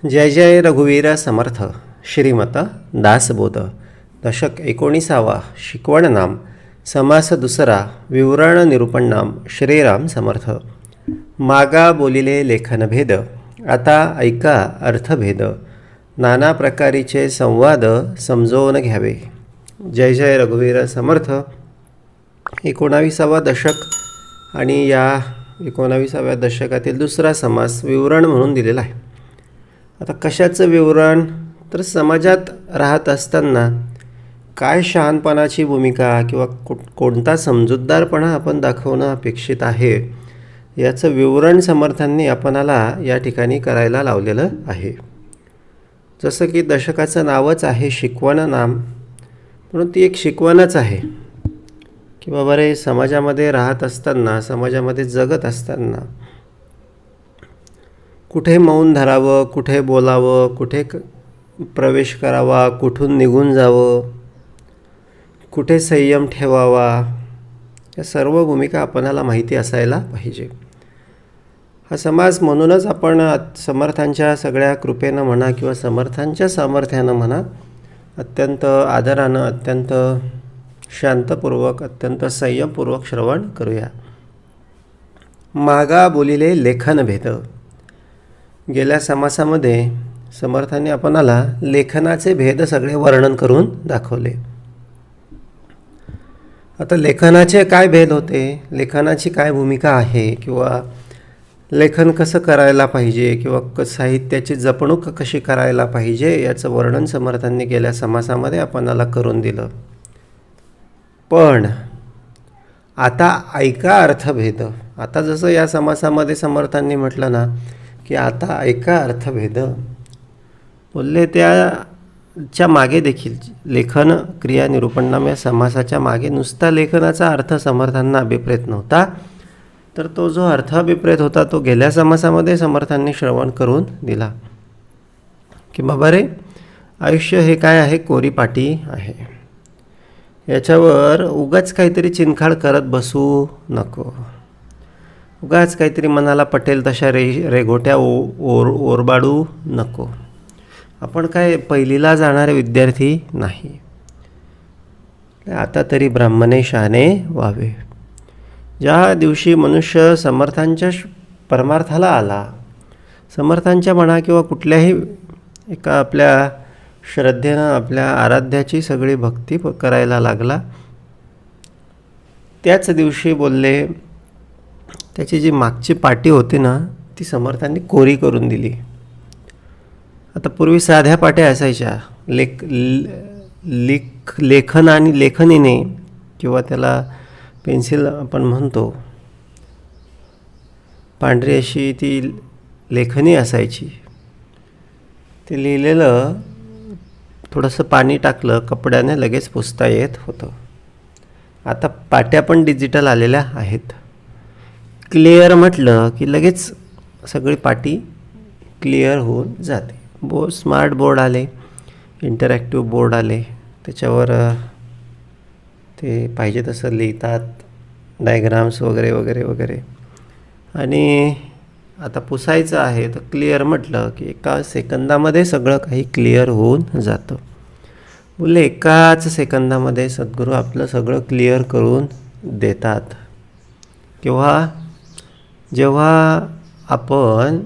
जय जय रघुवीर समर्थ. श्रीमत दासबोध. दशक 19. शिकवण नाम. समास दुसरा. विवरण निरूपण नाम. श्रीराम समर्थ. मागा बोलिले लेखनभेद, आता ऐका अर्थभेद. नाना प्रकारीचे संवाद समजवून घ्यावे. जय जय रघुवीर समर्थ. 19 दशक आणि या 19व्या दशकातील दुसरा समास विवरण म्हणून दिलेला आहे. आता कशाचं विवरण, तर समाजात राहत असताना काय शहाणपणाची भूमिका किंवा कोणता समजूतदारपणा आपण दाखवणं अपेक्षित आहे याचं विवरण समर्थांनी आपणाला या ठिकाणी करायला लावलेलं आहे. जसं की दशकाचं नावच आहे शिकवण नाम, म्हणून ती एक शिकवणच आहे की बाबा रे, समाजामध्ये राहत असताना, समाजामध्ये जगत असताना कुठे मौन धरावं, कुठे बोलावं, कुठे प्रवेश करावा, कुठून निघून जावं, कुठे संयम ठेवावा, या सर्व भूमिका आपणाला माहिती असायला पाहिजे. हा समाज म्हणूनच आपण समर्थांच्या सगळ्या कृपेनं म्हणा किंवा समर्थांच्या सामर्थ्यानं म्हणा, अत्यंत आदरानं, अत्यंत शांतपूर्वक, अत्यंत संयमपूर्वक श्रवण करूया. मागा बोलिले लेखनभेद. गेल्या समासामध्ये समर्थांनी आपणाला लेखनाचे भेद सगळे वर्णन करून दाखवले. आता लेखनाचे काय भेद होते, लेखनाची काय भूमिका आहे, किंवा लेखन कसं करायला पाहिजे, किंवा साहित्याची जपणूक कशी करायला पाहिजे याचं वर्णन समर्थांनी गेल्या समासामध्ये आपणाला करून दिलं. पण आता ऐका अर्थभेद. आता जसं या समासामध्ये समर्थांनी म्हटलं ना की आता ऐका अर्थभेद, बोलले त्याच्या मागे देखील लेखन क्रिया निरूपणनाम या समासाच्या मागे नुसता लेखनाचा अर्थ समर्थांना अभिप्रेत नव्हता, तर तो जो अर्थ अभिप्रेत होता तो गेल्या समासामध्ये समर्थांनी श्रवण करून दिला की बाबा रे, आयुष्य हे काय आहे, कोरी पाटी आहे. याच्यावर उगाच काहीतरी चिनखाड करत बसू नको. उगाच काहीतरी मनाला पटेल तशा रेघोट्या ओरबाडू नको. आपण काय पहिलीला जाणारे विद्यार्थी नाही. आता तरी ब्राह्मणे शहाणे व्हावे. ज्या दिवशी मनुष्य समर्थांच्या परमार्थाला आला, समर्थांच्या म्हणा किंवा कुठल्याही एका आपल्या श्रद्धेनं आपल्या आराध्याची सगळी भक्ती करायला लागला, त्याच दिवशी बोलले त्याची जी मागची पाटी होती ना ती समर्थांनी कोरी करून दिली. आता पूर्वी साध्या पाट्या असायच्या, लेखन आणि लेखनीने किंवा त्याला पेन्सिल आपण म्हणतो, पांढरी अशी ती लेखनी असायची. ते लिहिलेलं थोडंसं पाणी टाकलं कपड्याने लगेच पुसता येत होतं. आता पाट्या पण डिजिटल आलेल्या आहेत. क्लिअर म्हटलं की लगेच सगळी पाटी क्लिअर होऊन जाते. स्मार्ट बोर्ड आले, इंटरॅक्टिव्ह बोर्ड आले, त्याच्यावर ते पाहिजे तसं लिहितात, डायग्राम्स वगैरे वगैरे वगैरे. आणि आता पुसायचं आहे तर क्लिअर म्हटलं की एका सेकंदामध्ये सगळं काही क्लिअर होऊन जातं. बोलले एकाच सेकंदामध्ये सद्गुरू आपलं सगळं क्लिअर करून देतात. जेव्हा आपण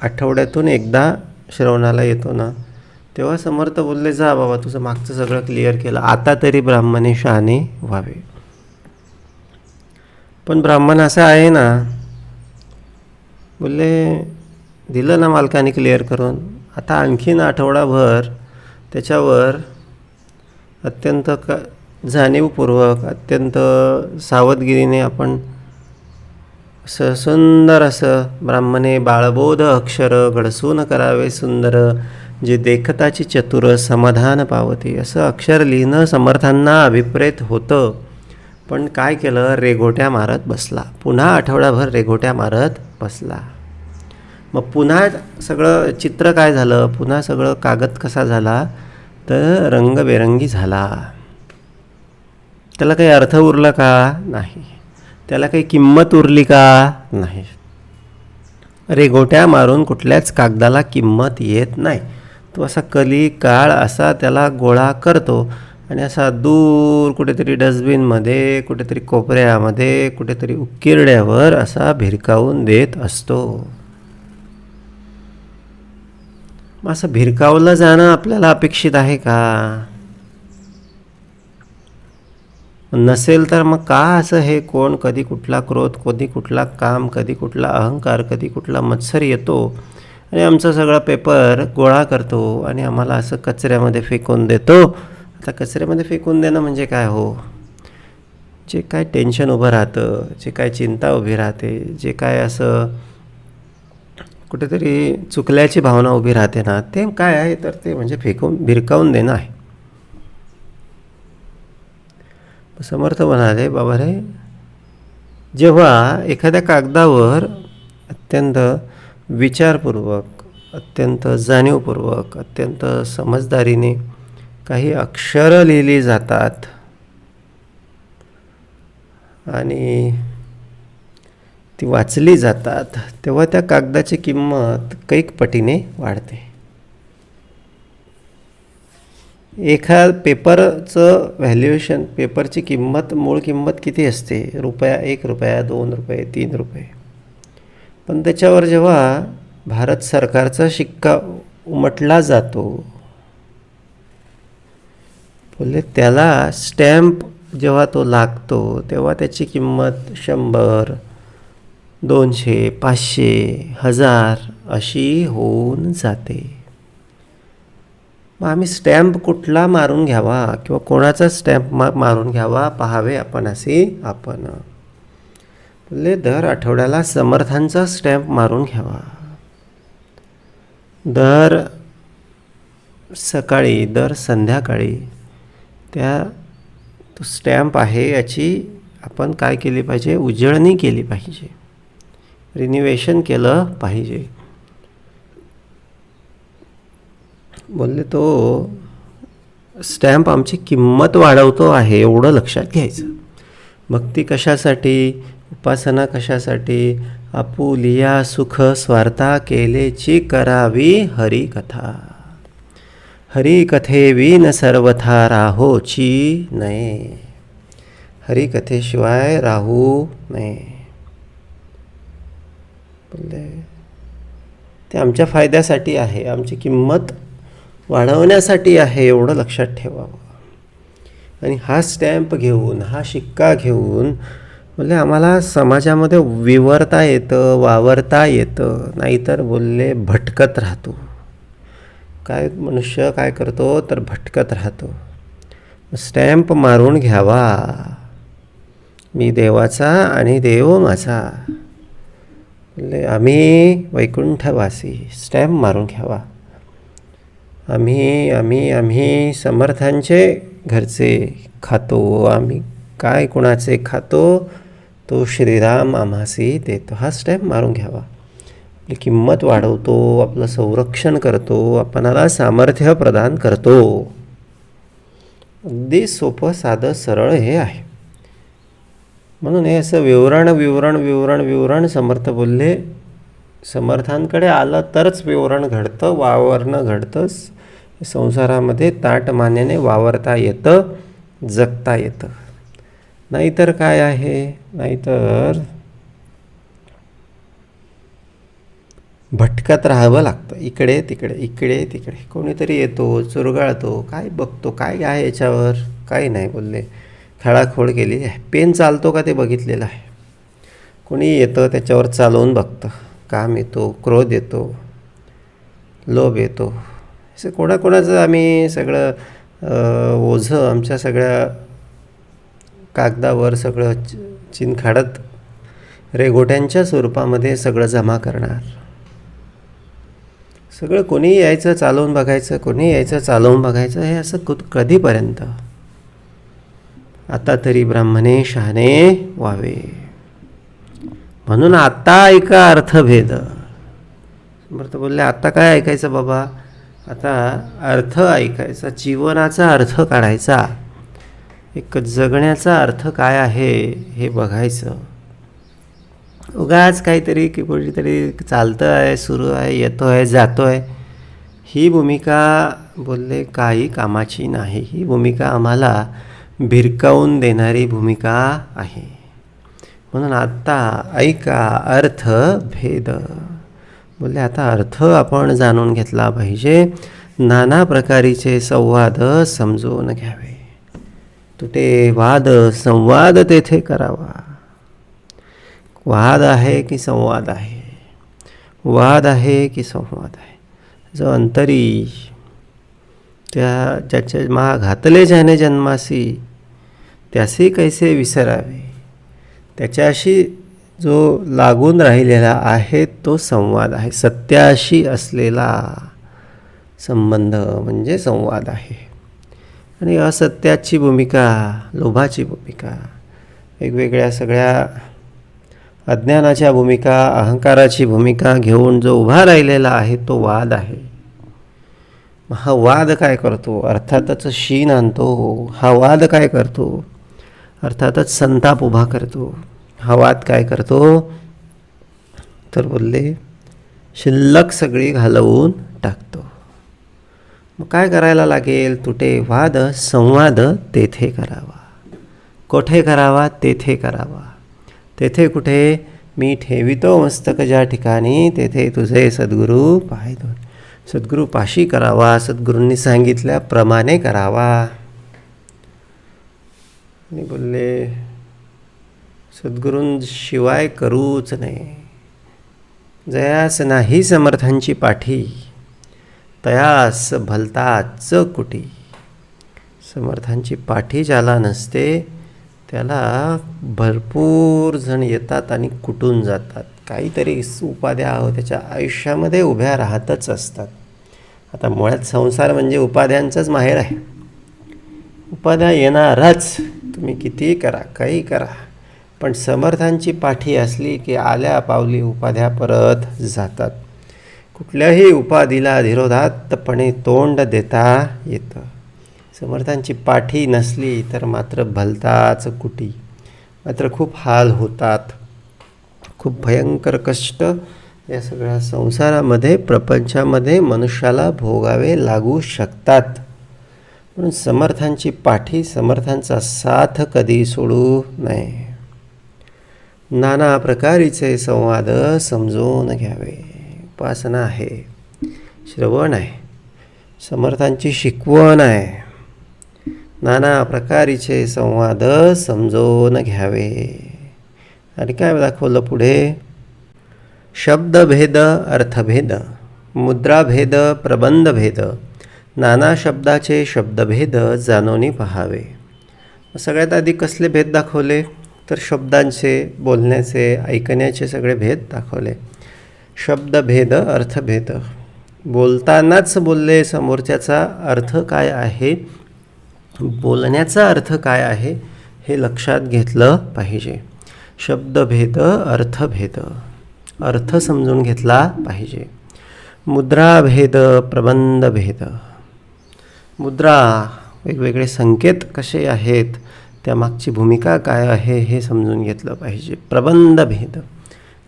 आठवड्यातून एकदा श्रवणाला येतो ना, तेव्हा समर्थ बोलले जा बाबा, तुझं मागचं सगळं क्लिअर केलं, आता तरी ब्राह्मणे शहाणे व्हावे. पण ब्राह्मण असं आहे ना, बोलले दिलं ना मालकाने क्लिअर करून, आता आणखीन आठवडाभर त्याच्यावर अत्यंत जाणीवपूर्वक, अत्यंत सावधगिरीने आपण सुंदर असं ब्राह्मणे बाळबोध अक्षर घडसून करावे सुंदर, जे देखताची चतुर समाधान पावते, असं अक्षर लिहिणं समर्थांना अभिप्रेत होतं. पण काय केलं, रेघोट्या मारत बसला. पुन्हा आठवडाभर रेघोट्या मारत बसला. मग पुन्हा सगळं चित्र काय झालं, पुन्हा सगळं कागद कसा झाला, तर रंगबेरंगी झाला. त्याला काही अर्थ उरला का? नाही. त्याला काही किंमत उरली का? नाही. रेघोट्या मारून कुठल्याच कागदाला किंमत येत नाही. तो असा कली काळ असा त्याला गोळा करतो आणि असा दूर कुठेतरी डस्टबिनमध्ये, कुठेतरी कोपऱ्यामध्ये, कुठेतरी उकिरड्यावर असा भिरकावून देत असतो. मग असं भिरकावलं जाणं आपल्याला अपेक्षित आहे का? नसेल तर मग का असं हे कोण कधी कुठला क्रोध, कधी कुठला काम, कधी कुठला अहंकार, कधी कुठला मत्सर येतो आणि आमचा सगळा पेपर गोळा करतो आणि आम्हाला असं कचऱ्यामध्ये फेकून देतो. आता कचऱ्यामध्ये फेकून देणं म्हणजे काय हो? जे काय टेन्शन उभं राहतं, जे काय चिंता उभी राहते, जे काय असं कुठेतरी चुकल्याची भावना उभी राहते ना, ते काय आहे तर ते म्हणजे भिरकावून देणं आहे. समर्थ म्हणाले, बाबा रे, जेव्हा एखाद्या कागदावर अत्यंत विचारपूर्वक, अत्यंत जाणीवपूर्वक, अत्यंत समजदारीने काही अक्षरं लिहिली जातात आणि ती वाचली जातात, तेव्हा त्या कागदाची किंमत कैक पटीने वाढते. पेपरचं व्हॅल्युएशन, पेपरची किंमत, मूळ किंमत किती असते? रुपया, 1 रुपया, 2 रुपये, 3 रुपये. पण त्याच्यावर जेव्हा भारत सरकारचा शिक्का उमटला जातो, बोलले त्याला स्टॅम्प जेव्हा तो लागतो तेव्हा त्याची किंमत 100, 200, 500, 1000 अशी होऊन जाते. मग आम्ही स्टॅम्प कुठला मारून घ्यावा किंवा कोणाचा स्टॅम्प मारून घ्यावा पाहावे आपण आपण बोलले, दर आठवड्याला समर्थांचा स्टॅम्प मारून घ्यावा. दर सकाळी, दर संध्याकाळी तो स्टॅम्प आहे याची आपण काय केली पाहिजे? उजळणी केली पाहिजे, रिन्युवेशन केलं पाहिजे. बोलले तो स्टॅम्प आमची किंमत वाढवतो आहे, एवढं लक्षात घ्यायचं. भक्ती कशासाठी, उपासना कशासाठी? आपुलिया सुख स्वार्था केलेची करावी हरिकथा. हरिकथे विन सर्वथा राहोची नये. हरिकथेशिवाय राहू नये. बोलले ते आमच्या फायद्यासाठी आहे, आमची किंमत वाढवण्यासाठी आहे, एवढं लक्षात ठेवावं. आणि हा स्टॅम्प घेऊन, हा शिक्का घेऊन बोलले आम्हाला समाजामध्ये विवरता येतं, वावरता येतं, नाहीतर बोलले भटकत राहतो. काय मनुष्य काय करतो तर भटकत राहतो. स्टॅम्प मारून घ्यावा, मी देवाचा आणि देव माझा. बोलले आम्ही वैकुंठवासी, स्टॅम्प मारून घ्यावा. आम्ही समर्थांचे घरचे खातो. आम्ही काय कुणाचे खातो? तो श्रीराम आम्हासी देतो. हा स्टॅम्प मारून घ्यावा. आपली किंमत वाढवतो, आपलं संरक्षण करतो, आपणाला सामर्थ्य प्रदान करतो. अगदी सोपं, साधं, सरळ हे आहे. म्हणून हे असं विवरण समर्थ बोलले, समर्थांकडे आलं तरच विवरण घडतं, वावरणं घडतं. संसारामध्ये ताटमान्याने वावरता येतं, जगता येतं. नाहीतर काय आहे? नाहीतर भटकत राहावं लागतं, इकडे तिकडे. कोणीतरी येतो, चुरगाळतो, काय बघतो, काय आहे याच्यावर? काही नाही. बोलले खळाखोळ केली आहे. पेन चालतो का ते बघितलेलं आहे. कोणी येतं त्याच्यावर चालवून बघतं. काम येतो, क्रोध येतो, लोभ येतो. असं कोणाकोणाचं आम्ही सगळं ओझं आमच्या सगळ्या कागदावर सगळं चिनखाडत रेघोट्यांच्या स्वरूपामध्ये सगळं जमा करणार. सगळं कोणी यायचं चालवून बघायचं, कोणी यायचं चालवून बघायचं. हे असं कधीपर्यंत? आता तरी ब्राह्मणे शहाणे व्हावे. म्हणून आता ऐका अर्थभेद. समर्थ बोलले आता काय ऐकायचं बाबा? आता अर्थ ऐकायचा, जीवनाचा अर्थ काढायचा, एक जगण्याचा अर्थ काय आहे हे बघायचं. उगाच काहीतरी की कुठेतरी चालतं आहे, सुरू आहे, येतो आहे, जातो आहे, ही भूमिका बोलले काही कामाची नाही. ही भूमिका आम्हाला भिरकावून देणारी भूमिका आहे. म्हणून आत्ता ऐका अर्थभेद. बोलले आता अर्थ आपण जाणून घेतला पाहिजे. नाना प्रकारीचे संवाद समजून घ्यावे. तुटे वाद संवाद तेथे करावा. वाद आहे की संवाद आहे, वाद आहे की संवाद आहे. जो अंतरी त्या ज्याच्या मा घातले ज्याने जन्मासी त्यासी कैसे विसरावे, त्याच्याशी जो लागून राहिलेला आहे तो संवाद आहे. सत्याशी असलेला संबंध म्हणजे संवाद आहे. आणि असत्याची भूमिका, लोभाची भूमिका, वेगवेगळ्या सगळ्या अज्ञानाच्या भूमिका, अहंकाराची भूमिका घेऊन जो उभा राहिलेला आहे तो वाद आहे. हा वाद काय करतो? अर्थातच शीन आणतो. हा वाद काय करतो? अर्थातच संताप उभा करतो. हा वाद काय करतो? तर बोलले शिल्लक सगळी घालवून टाकतो. मग काय करायला लागेल? तुटे वाद संवाद तेथे करावा. कोठे करावा? तेथे करावा. तेथे कुठे? मी ठेवितो मस्तक ज्या ठिकाणी तेथे तुझे सद्गुरू पाय धोन. सद्गुरू पाशी करावा. सद्गुरूंनी सांगितल्याप्रमाणे करावा. आणि बोलले सद्गुरूंशिवाय करूच नये. जयास नाही समर्थांची पाठी, तयास भलताच कुटी. समर्थांची पाठी ज्याला नसते त्याला भरपूर जण येतात आणि कुटून जातात. काहीतरी उपाध्या त्याच्या आयुष्यामध्ये उभ्या राहतच असतात. आता मुळात संसार म्हणजे उपाध्यांचंच माहेर आहे. उपाध्या येणारच, तुम्ही कितीही करा, काही करा, पण समर्थांची पाठी असली की आल्या पावली उपाध्या परत जातात. कुठल्याही उपाधीला धीरोदात्तपणे तोंड देता येतं. समर्थांची पाठी नसली तर मात्र भलताच कुटी, मात्र खूप हाल होतात. खूप भयंकर कष्ट या सगळ्या संसारामध्ये, प्रपंचामध्ये मनुष्याला भोगावे लागू शकतात. म्हणून समर्थांची पाठी, समर्थांचा साथ कधी सोडू नये. नाना प्रकारीचे संवाद समजून घ्यावे. उपासना आहे, श्रवण आहे, समर्थांची शिकवण आहे. नाना प्रकारीचे संवाद समजून घ्यावे. आणि काय दाखवलं पुढे? शब्दभेद अर्थभेद, मुद्राभेद प्रबंधभेद, नाना शब्दाचे शब्दभेद जाणूनी पहावे. सगळ्यात आधी कसले भेद दाखवले? तर शब्दांचे, बोलण्याचे, ऐकण्याचे सगळे भेद दाखवले. शब्दभेद अर्थभेद, बोलतानाच बोलले समोरच्याचा अर्थ काय आहे, बोलण्याचा अर्थ काय आहे हे लक्षात घेतलं पाहिजे. शब्दभेद अर्थभेद, अर्थ समजून घेतला पाहिजे. मुद्राभेद प्रबंधभेद, मुद्रा वेगवेगळे संकेत कसे आहेत, त्यामागची भूमिका काय आहे हे समजून घेतलं पाहिजे. प्रबंधभेद,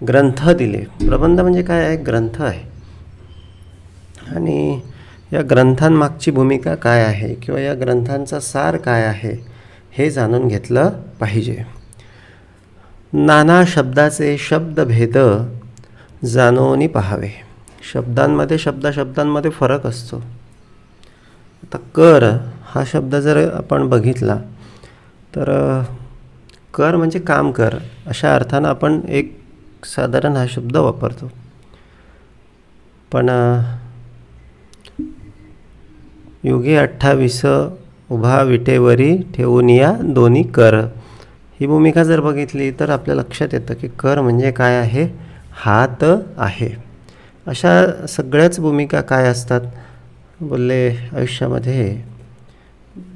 ग्रंथ दिले. प्रबंध म्हणजे काय आहे? ग्रंथ आहे. आणि या ग्रंथांमागची भूमिका काय आहे किंवा या ग्रंथांचा सार काय आहे हे जाणून घेतलं पाहिजे. नाना शब्दाचे शब्दभेद जाणून पहावे. शब्दांमध्ये, शब्दांमध्ये फरक असतो. आता कर हा शब्द जर आपण बघितला तर कर म्हणजे काम कर अशा अर्थानं आपण एक साधारण हा शब्द वापरतो. पण युगे 28 उभा विटेवरी ठेवून या दोन्ही कर, ही भूमिका जर बघितली तर आपल्या लक्षात येतं की कर म्हणजे काय आहे? हात आहे. अशा सगळ्याच भूमिका काय असतात? बोलले आयुष्यामध्ये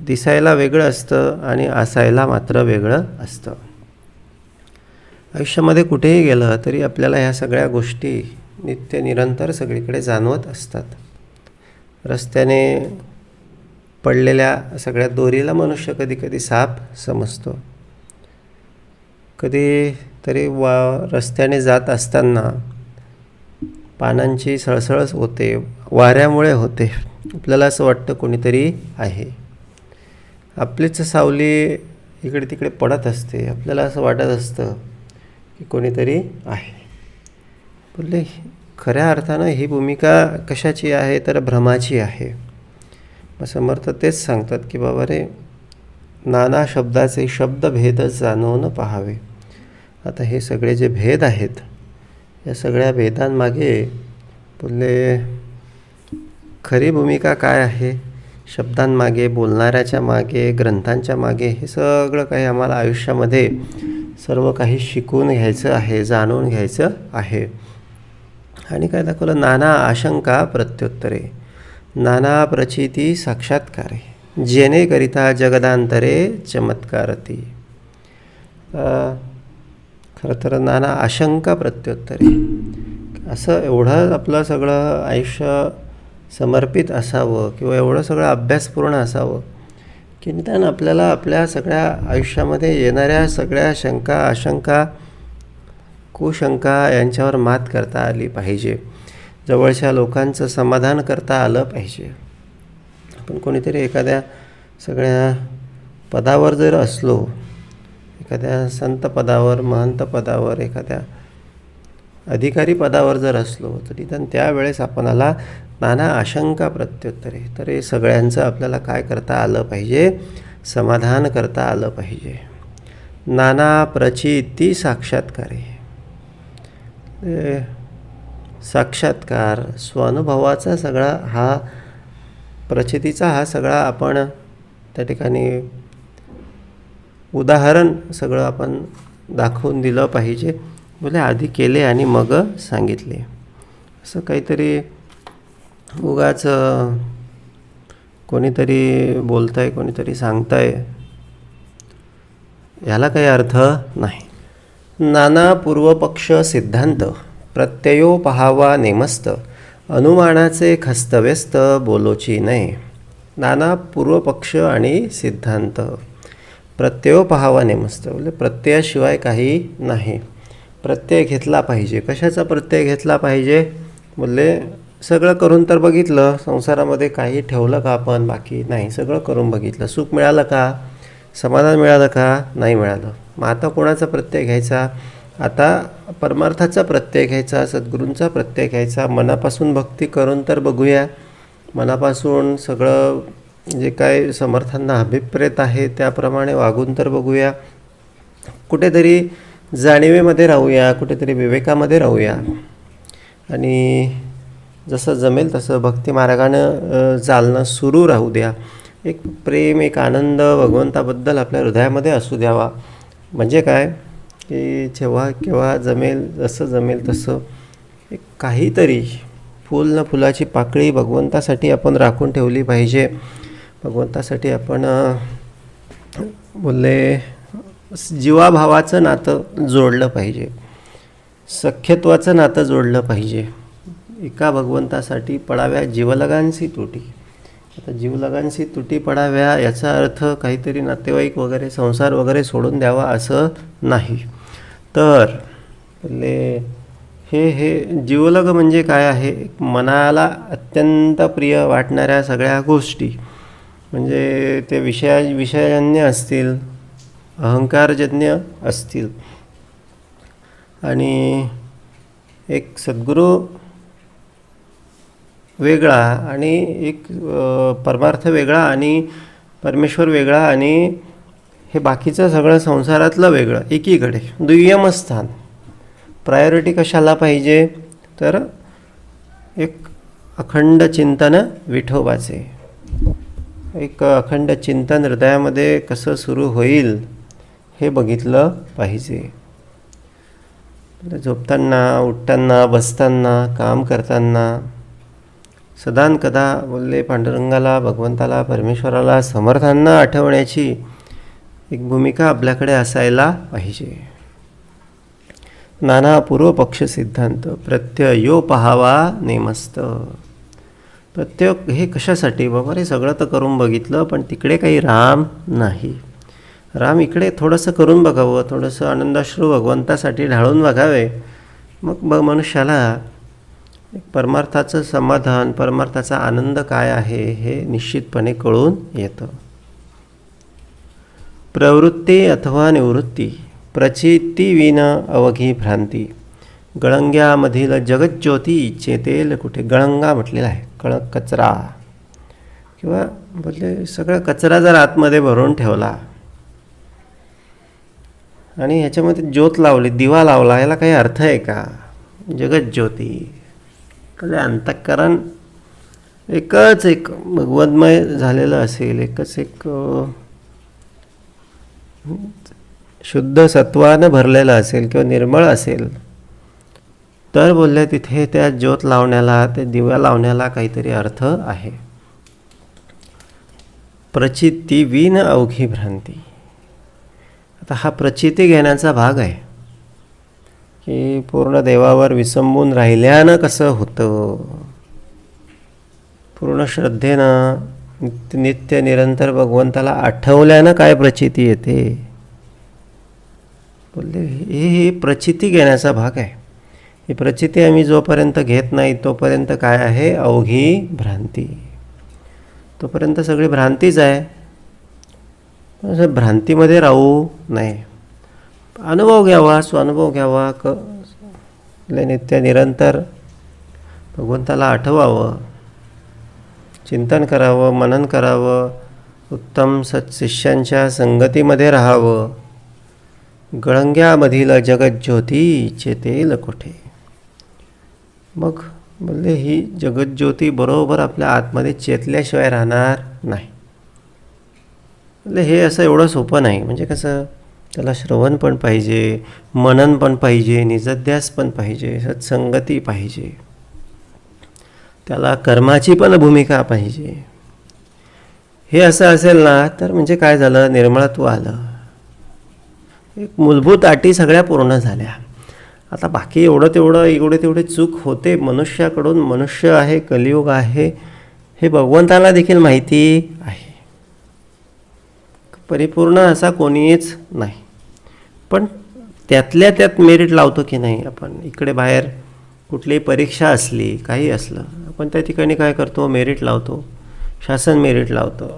दिसायला वेगळं असतं आणि असायला मात्र वेगळं असतं. आयुष्यामध्ये कुठेही गेलं तरी आपल्याला ह्या सगळ्या गोष्टी नित्य निरंतर सगळीकडे जाणवत असतात. रस्त्याने पडलेल्या सगळ्या दोरीला मनुष्य कधी कधी साप समजतो, कधी तरी रस्त्याने जात असताना पानांची सळसळच होते, वाऱ्यामुळे होते. आपल्याला असं वाटतं कोणीतरी आहे. आपलीच सावली इकडे तिकडे पडत असते, आपल्याला असं वाटत असतं की कोणीतरी आहे. बोलले खऱ्या अर्थानं ही भूमिका कशाची आहे तर भ्रमाची आहे. मग समर्थ तेच सांगतात की बाबा रे, नाना शब्दाचे शब्दभेदच जाणवून पाहावे. आता हे सगळे जे भेद आहेत, या सगळ्या भेदांमागे बोलले खरी भूमिका काय आहे, शब्दांमागे, बोलणाऱ्याच्या मागे, ग्रंथांच्या मागे, हे सगळं काही आम्हाला आयुष्यामध्ये सर्व काही शिकून घ्यायचं आहे, जाणून घ्यायचं आहे. आणि काय दाखवलं, नाना आशंका प्रत्युत्तरे, नाना प्रचिती साक्षात्कारे, जेणेकरिता जगदांतरे चमत्कारती. खरं तर नाना आशंका प्रत्युत्तरे, असं एवढं आपलं सगळं आयुष्य समर्पित असावं किंवा एवढं सगळं अभ्यासपूर्ण असावं की निदान आपल्याला आपल्या सगळ्या आयुष्यामध्ये येणाऱ्या सगळ्या शंका, आशंका, कुशंका यांच्यावर मात करता आली पाहिजे. जवळच्या लोकांचं समाधान करता आलं पाहिजे. आपण कोणीतरी एखाद्या सगळ्या पदावर जर असलो, एखाद्या संत पदावर, महंत पदावर, एखाद्या अधिकारी पदावर जर असलो, तर निदान त्यावेळेस आपणाला नाना आशंका प्रत्युत्तरे, तर हे सगळ्यांचं आपल्याला काय करता आलं पाहिजे, समाधान करता आलं पाहिजे. नाना प्रचिती साक्षात्कारे, साक्षात्कार स्वानुभवाचा सगळा हा, प्रचितीचा हा सगळा आपण त्या ठिकाणी उदाहरण सगळं आपण दाखवून दिलं पाहिजे. बोले आधी केले आणि मग सांगितले. असं काहीतरी उगाच कोणीतरी बोलतंय, कोणीतरी सांगतंय, ह्याला काही अर्थ नाही. नाना पूर्वपक्ष सिद्धांत प्रत्ययो पहावा नेमस्त, अनुमानाचे खस्तव्यस्त बोलोची नये. नाना पूर्वपक्ष आणि सिद्धांत, प्रत्ययो पहावा नेमस्त, म्हणजे प्रत्ययाशिवाय काही नाही. प्रत्यय घेतला पाहिजे. कशाचा प्रत्यय घेतला पाहिजे? बोलले सगळं करून तर बघितलं, संसारामध्ये काही ठेवलं का आपण बाकी? नाही, सगळं करून बघितलं. सुख मिळालं का? समाधान मिळालं का? नाही मिळालं. मग आता कोणाचा प्रत्यय घ्यायचा? आता परमार्थाचा प्रत्यय घ्यायचा, सद्गुरूंचा प्रत्यय घ्यायचा. मनापासून भक्ती करून तर बघूया, मनापासून सगळं जे काय समर्थांना अभिप्रेत आहे त्याप्रमाणे वागून तर बघूया. कुठेतरी जाणीवेमध्ये राहूया, कुठेतरी विवेकामध्ये राहूया आणि जसं जमेल तसं भक्ती मार्गानं चालणं सुरू राहू द्या. एक प्रेम, एक आनंद भगवंताबद्दल आपल्या हृदयामध्ये असू द्यावा. म्हणजे काय की जेव्हा केव्हा जमेल, जसं जमेल तसं एक काहीतरी फूल न फुलाची पाकळी भगवंतासाठी आपण राखून ठेवली पाहिजे. भगवंतासाठी आपण बोलले जीवाभावाचं नातं जोडलं पाहिजे, सख्यत्वाचं नातं जोडलं पाहिजे. एका भगवंतासाठी पडाव्या जीवलगांसी तुटी. आता जीवलगांसी तुटी पडाव्या याचा अर्थ काहीतरी नातेवाईक वगैरे, संसार वगैरे सोडून द्यावा असं नाही. तर हे जीवलग म्हणजे काय आहे? मनाला अत्यंत प्रिय वाटणाऱ्या सगळ्या गोष्टी, म्हणजे ते विषयजन्य असतील, अहंकारजन्य असतील, आणि एक सद्गुरू वेगळा आणि एक परमार्थ वेगळा आणि परमेश्वर वेगळा आणि हे बाकीचं सगळं संसारातलं वेगळं, एकीकडे दुय्यम स्थान. प्रायोरिटी कशाला पाहिजे? तर एक अखंड चिंतन विठोबाचे, एक अखंड चिंतन हृदयामध्ये कसं सुरू होईल हे बघितलं पाहिजे. झोपताना, उठताना, बसताना, काम करताना सदानकदा बोलले पांडुरंगाला, भगवंताला, परमेश्वराला, समर्थांना आठवण्याची एक भूमिका आपल्याकडे असायला पाहिजे. नाना पूर्वपक्ष सिद्धांत प्रत्ययो पहावा नेमस्त. प्रत्यय हे कशासाठी? बाबा रे, सगळं तर करून बघितलं पण तिकडे काही राम नाही. राम इकडे थोडंसं करून बघावं, थोडंसं आनंदाश्रू भगवंतासाठी ढाळून बघावे. मग मनुष्याला एक परमार्थाचं समाधान, परमार्थाचा आनंद काय आहे हे निश्चितपणे कळून येतं. प्रवृत्ती अथवा निवृत्ती, प्रचिती विन अवघी भ्रांती, गळंग्यामधील जगज्योती चेतेल कुठे. गळंगा म्हटलेला आहे, कचरा किंवा बोलले सगळा कचरा जर आतमध्ये भरून ठेवला आणि ह्याच्यामध्ये ज्योत लावली, दिवा लावला, याला काही अर्थ आहे का? जगज्योती कले अंतःकरण एकच एक भगवन्मय झालेलं असेल, एकच एक शुद्ध सत्वानं भरलेलं असेल किंवा निर्मळ असेल, तर बोलले तिथे त्या ज्योत लावण्याला, त्या दिव्या लावण्याला काहीतरी अर्थ आहे. प्रचिती विन अवघी भ्रांती. आता हा प्रचिती घेण्याचा भाग आहे की पूर्ण देवावर विसंबून राहिल्यानं कसं होतं, पूर्ण श्रद्धेनं नित्य निरंतर भगवंताला आठवल्यानं काय प्रचिती येते. बोलले हे प्रचिती घेण्याचा भाग आहे. ही प्रचिती आम्ही जोपर्यंत घेत नाही तोपर्यंत काय आहे? अवघी भ्रांती. तोपर्यंत सगळी भ्रांतीच आहे. भ्रांतीमध्ये राहू नये. अनुभव घ्यावा, स्वानुभव घ्यावा, नित्य निरंतर भगवंताला आठवावं, चिंतन करावं, मनन करावं, उत्तम सत्शिष्यांच्या संगतीमध्ये राहावं. गळंग्यामधील जगज्योती चेतेल कुठे. मग बोलले ही जगज्योती बरोबर आपल्या आतमध्ये चेतल्याशिवाय राहणार नाही. म्हणजे हे असं एवढं सोपं नाही. म्हणजे कसं, त्याला श्रवण पण पाहिजे, मनन पण पाहिजे, निजध्यास पण पाहिजे, सत्संगती पाहिजे, त्याला कर्माची पण भूमिका पाहिजे. हे असं असेल ना तर म्हणजे काय झालं? निर्मळत्व आलं. एक मूलभूत अटी सगळ्या पूर्ण झाल्या. आता बाकी एवढे तेवढे चूक होते मनुष्याकडून. मनुष्य आहे, कलियुग आहे, हे भगवंताला देखील माहिती आहे. परिपूर्ण असा कोणीच नाही. पण त्यातल्या त्यात मेरिट लावतो की नाही आपण. इकडे बाहेर कुठलीही परीक्षा असली, काही असलं, आपण त्या ठिकाणी काय करतो? मेरिट लावतो. शासन मेरिट लावतो.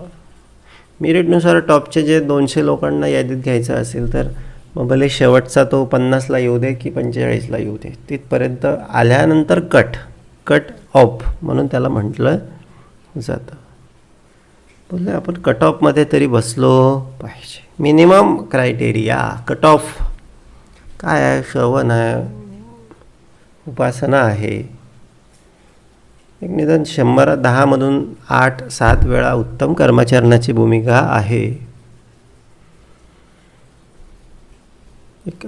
मेरिटनुसार टॉपचे जे 200 लोकांना यादीत घ्यायचं असेल तर मग भले शेवटचा तो 50ला येऊ दे की 45ला येऊ दे, तिथपर्यंत आल्यानंतर कट ऑफ म्हणून त्याला म्हटलं जातं. बोलले आपण कट ऑफमध्ये तरी बसलो पाहिजे. मिनिमम क्रायटेरिया कट ऑफ काय आहे? श्रवण आहे, उपासना आहे. एक निदान 110मधून 8-7 वेळा उत्तम कर्माचरणाची भूमिका आहे. एक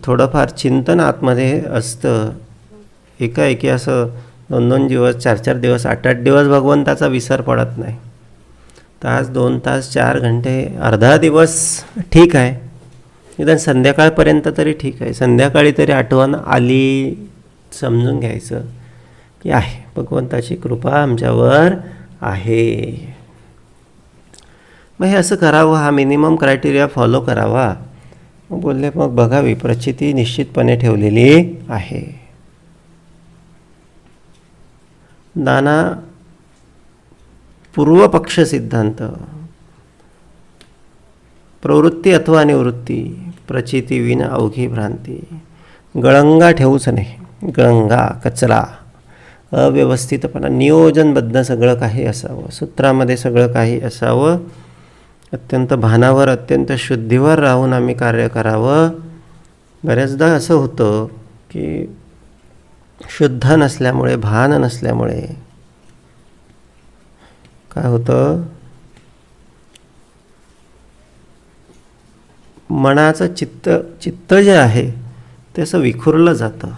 थोडंफार चिंतन आतमध्ये असतं. एकाएकी असं 2-2 दिवस, 4-4 दिवस, 8-8 दिवस भगवंताचा विसर पडत नाही. तास, 2 तास, 4 घंटे, अर्धा दिवस ठीक आहे. निदान संध्याकाळपर्यंत तरी ठीक आहे. संध्याकाळी तरी आठवण आली, समजून घ्यायचं की आहे भगवंताची कृपा आमच्यावर आहे. मग हे असं करावं, हा मिनिमम क्रायटेरिया फॉलो करावा. मग बोलले मग बघावी, प्रचिती निश्चितपणे ठेवलेली आहे. नाना पूर्वपक्ष सिद्धांत, प्रवृत्ती अथवा निवृत्ती, प्रचिती विना अवघी भ्रांती. गळंगा ठेवूच नाही. गळंगा, कचरा, अव्यवस्थितपणा, नियोजनबद्ध सगळं काही असावं. सूत्रामध्ये सगळं काही असावं. अत्यंत भानावर, अत्यंत शुद्धीवर राहून आम्ही कार्य करावं. बऱ्याचदा असं होतं की शुद्ध नसल्यामुळे, भान नसल्यामुळे काय होतं, मनाचं चित्त जे आहे ते असं विखुरलं जातं.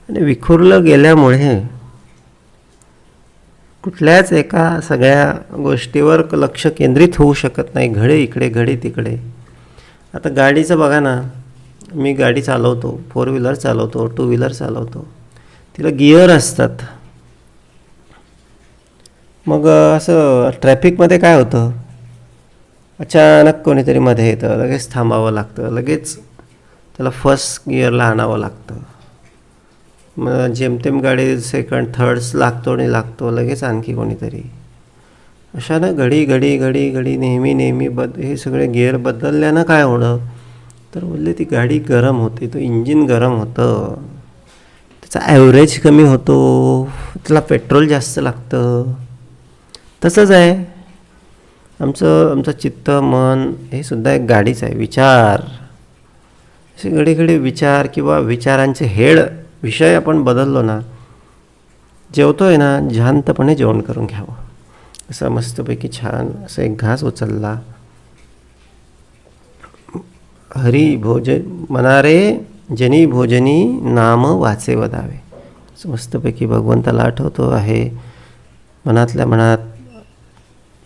आणि विखुरलं गेल्यामुळे कुठल्याच एका सगळ्या गोष्टीवर लक्ष केंद्रित होऊ शकत नाही. घडे इकडे, घडे तिकडे. आता गाडीचं बघा ना, मी गाडी चालवतो, 4 व्हीलर चालवतो, 2 व्हीलर चालवतो, तिला गिअर असतात. मग असं ट्रॅफिकमध्ये काय होतं, अचानक कोणीतरी मध्ये येतं, लगेच थांबावं लागतं, लगेच त्याला फर्स्ट गिअरला आणावं लागतं. मग जेमतेम गाडी सेकंड थर्ड्स लागतो आणि लागतो, लगेच आणखी कोणीतरी. अशा ना घडी घडी घडी घडी नेहमी नेहमी हे सगळे गिअर बदलल्यानं काय होणं, तर बोलले ती गाडी गरम होते, तो इंजिन गरम होतं, त्याचा ॲव्हरेज कमी होतो, त्याला पेट्रोल जास्त लागतं. तसंच आहे आमचं चित्त, मन हे सुद्धा एक गाडीच आहे. विचार, असे घडी घडी विचार किंवा विचारांचे हेड विषय आपण बदललो ना, जेवतोय ना शांतपणे जेवण करून घ्यावं. असं मस्तपैकी छान असं एक घास उचलला, हरी भोजन मनारे जनी भोजनी नाम वाचे वदावे. असं मस्तपैकी भगवंताला आठवतो आहे मनातल्या मनात,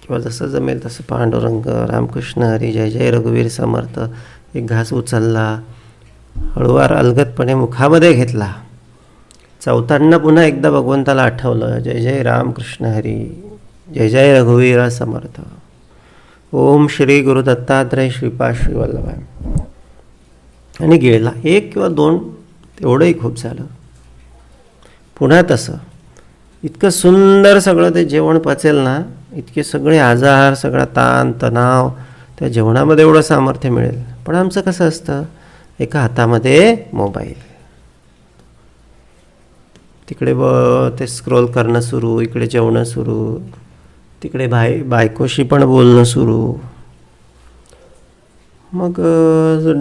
किंवा जसं जमेल तसं पांडुरंग रामकृष्ण हरी जय जय रघुवीर समर्थ. एक घास उचलला, हळूवार अलगदपणे मुखामध्ये घेतला, चवताना पुन्हा एकदा भगवंताला आठवलं, जय जय रामकृष्ण हरी जय जय रघुवीर समर्थ. ओम श्री गुरु दत्तात्रय श्रीपाद श्रीवल्लभाय. आणि गिळला. 1 किंवा 2 तेवढंही खूप झालं. पुन्हा तसं इतकं सुंदर सगळं ते जेवण पचेल ना, इतके सगळे आजार, सगळा ताण तणाव त्या जेवणामध्ये एवढं सामर्थ्य मिळेल. पण आमचं कसं असतं, एका हातामध्ये मोबाईल, तिकडे ते स्क्रोल करणं सुरू, इकडे जेवणं सुरू, तिकडे बायकोशी पण बोलणं सुरू. मग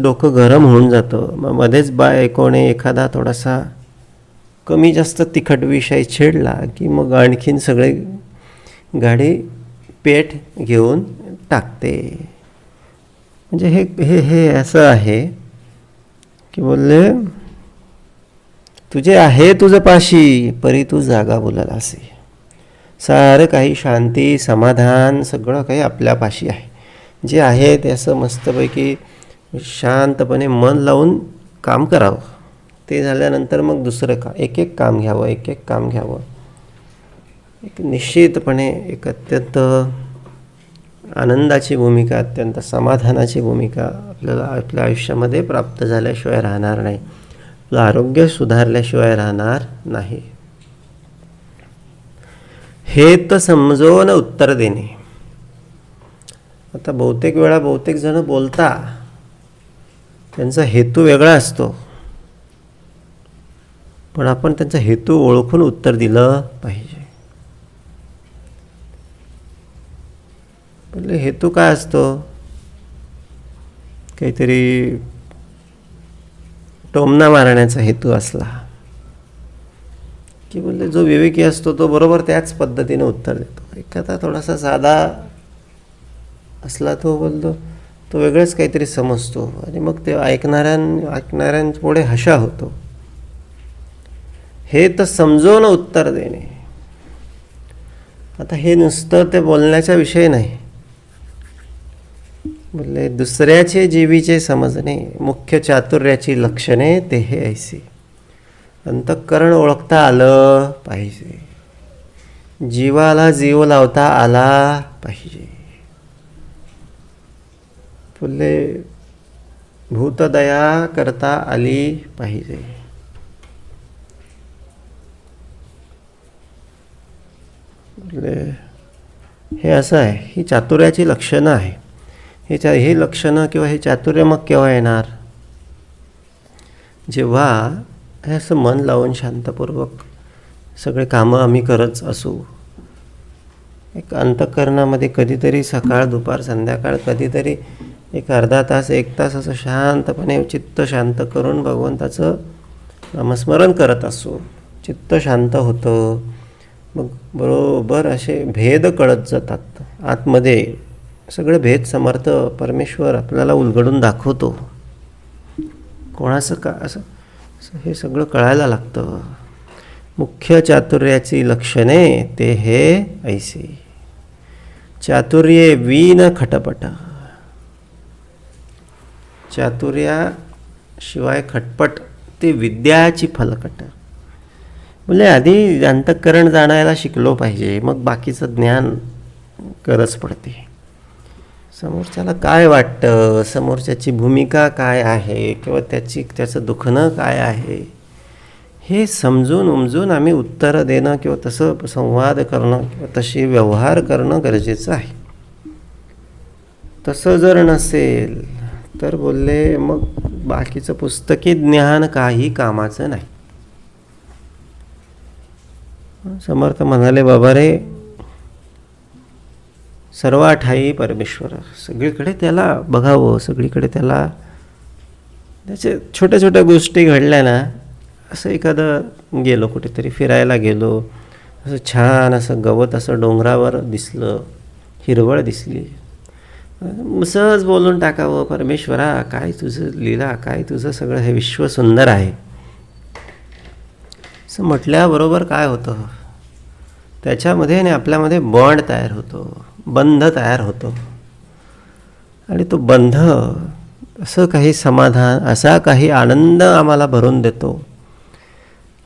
डोकं गरम होऊन जातं. मग मध्येच बायकोने एखादा थोडासा कमी जास्त तिखट विषय छेडला की मग आणखीन सगळे गाडी पेट घेऊन टाकते. म्हणजे हे हे हे असं आहे की बोलले, तुझे आहे तुझं पाशी परी तू जागा बोलालासी. सारं काही शांती समाधान सगळं काही आपल्या पाशी आहे. जे आहे ते असं मस्तपैकी शांतपणे मन लावून काम करावं. ते झाल्यानंतर मग दुसरं एक एक काम घ्यावं, एक एक काम घ्यावं. एक निश्चितपणे एक अत्यंत आनंदाची भूमिका, अत्यंत समाधानाची भूमिका आपल्याला आपल्या आयुष्यामध्ये प्राप्त झाल्याशिवाय राहणार नाही. आपलं आरोग्य सुधारल्याशिवाय राहणार नाही. हे तर समजून उत्तर देणे. आता बहुतेक वेळा बहुतेक जण बोलता, त्यांचा हेतू वेगळा असतो, पण आपण त्यांचा हेतू ओळखून उत्तर दिलं पाहिजे. म्हणजे हेतू काय असतो, काहीतरी टोमणा मारण्याचा हेतू असला की बोलले जो विवेकी असतो तो बरोबर त्याच पद्धतीने उत्तर देतो. एखादा थोडासा साधा असला तो बोलतो तो वेगळंच काहीतरी समजतो आणि मग ते ऐकणाऱ्यांपुढे हशा होतो. हे तर समजून उत्तर देणे. आता हे नुसतं ते बोलण्याचा विषय नाही. बोलले दुसऱ्याचे जीवीचे समजणे मुख्य चातुर्याची लक्षणे ते हे ऐसी. अंतःकरण ओळखता आलं पाहिजे, जीवाला जीव लावता आला पाहिजे. बोलले भूतदया करता आली पाहिजे. बोलले हे असं आहे, ही चातुर्याची लक्षणं आहे. हे लक्षणं किंवा हे चातुर्य मग केव्हा येणार, जेव्हा हे असं मन लावून शांतपूर्वक सगळे कामं आम्ही करत असू. एक अंतःकरणामध्ये कधीतरी सकाळ दुपार संध्याकाळ कधीतरी एक अर्धा तास 1 तास असं शांतपणे चित्त शांत करून भगवंताचं नामस्मरण करत असू. चित्त शांत होतं. मग बरोबर असे भेद कळत जातात. आतमध्ये सगळे भेद समर्थ परमेश्वर आपल्याला उलगडून दाखवतो. कोणाचं का असं हे सगळं कळायला लागतं. मुख्य चातुर्याची लक्षणे ते हे ऐसे. चातुर्ये वीन खटपट. चातुर्याशिवाय खटपट ते विद्याची फलकट. म्हणजे आधी अंतःकरण जाणायला शिकलो पाहिजे, मग बाकीचं ज्ञान गरज पडते. समोरच्याला काय वाटतं, समोरच्याची भूमिका काय आहे किंवा त्याचं दुखणं काय आहे, हे समजून उमजून आम्ही उत्तरं देणं किंवा तसं संवाद करणं किंवा तशी व्यवहार करणं गरजेचं आहे. तसं जर नसेल तर बोलले मग बाकीचं पुस्तकी ज्ञान काही कामाचं नाही. समर्थ म्हणाले, बाबा रे, सर्व ठाई परमेश्वर, सगळीकडे त्याला बघावं, सगळीकडे त्याला त्याचे छोट्या छोट्या गोष्टी घडल्या ना. असं एखादं गेलो कुठेतरी फिरायला गेलो, असं छान असं गवत असं डोंगरावर दिसलं, हिरवळ दिसली, सहज बोलून टाकावं, परमेश्वरा काय तुझं लीला, काय तुझं सगळं हे विश्व सुंदर आहे. असं म्हटल्याबरोबर काय होतं, त्याच्यामध्ये आणि आपल्यामध्ये बॉन्ड तयार होतो, बंध तयार होतो. आणि तो बंध असं काही समाधान, असा काही आनंद आम्हाला भरून देतो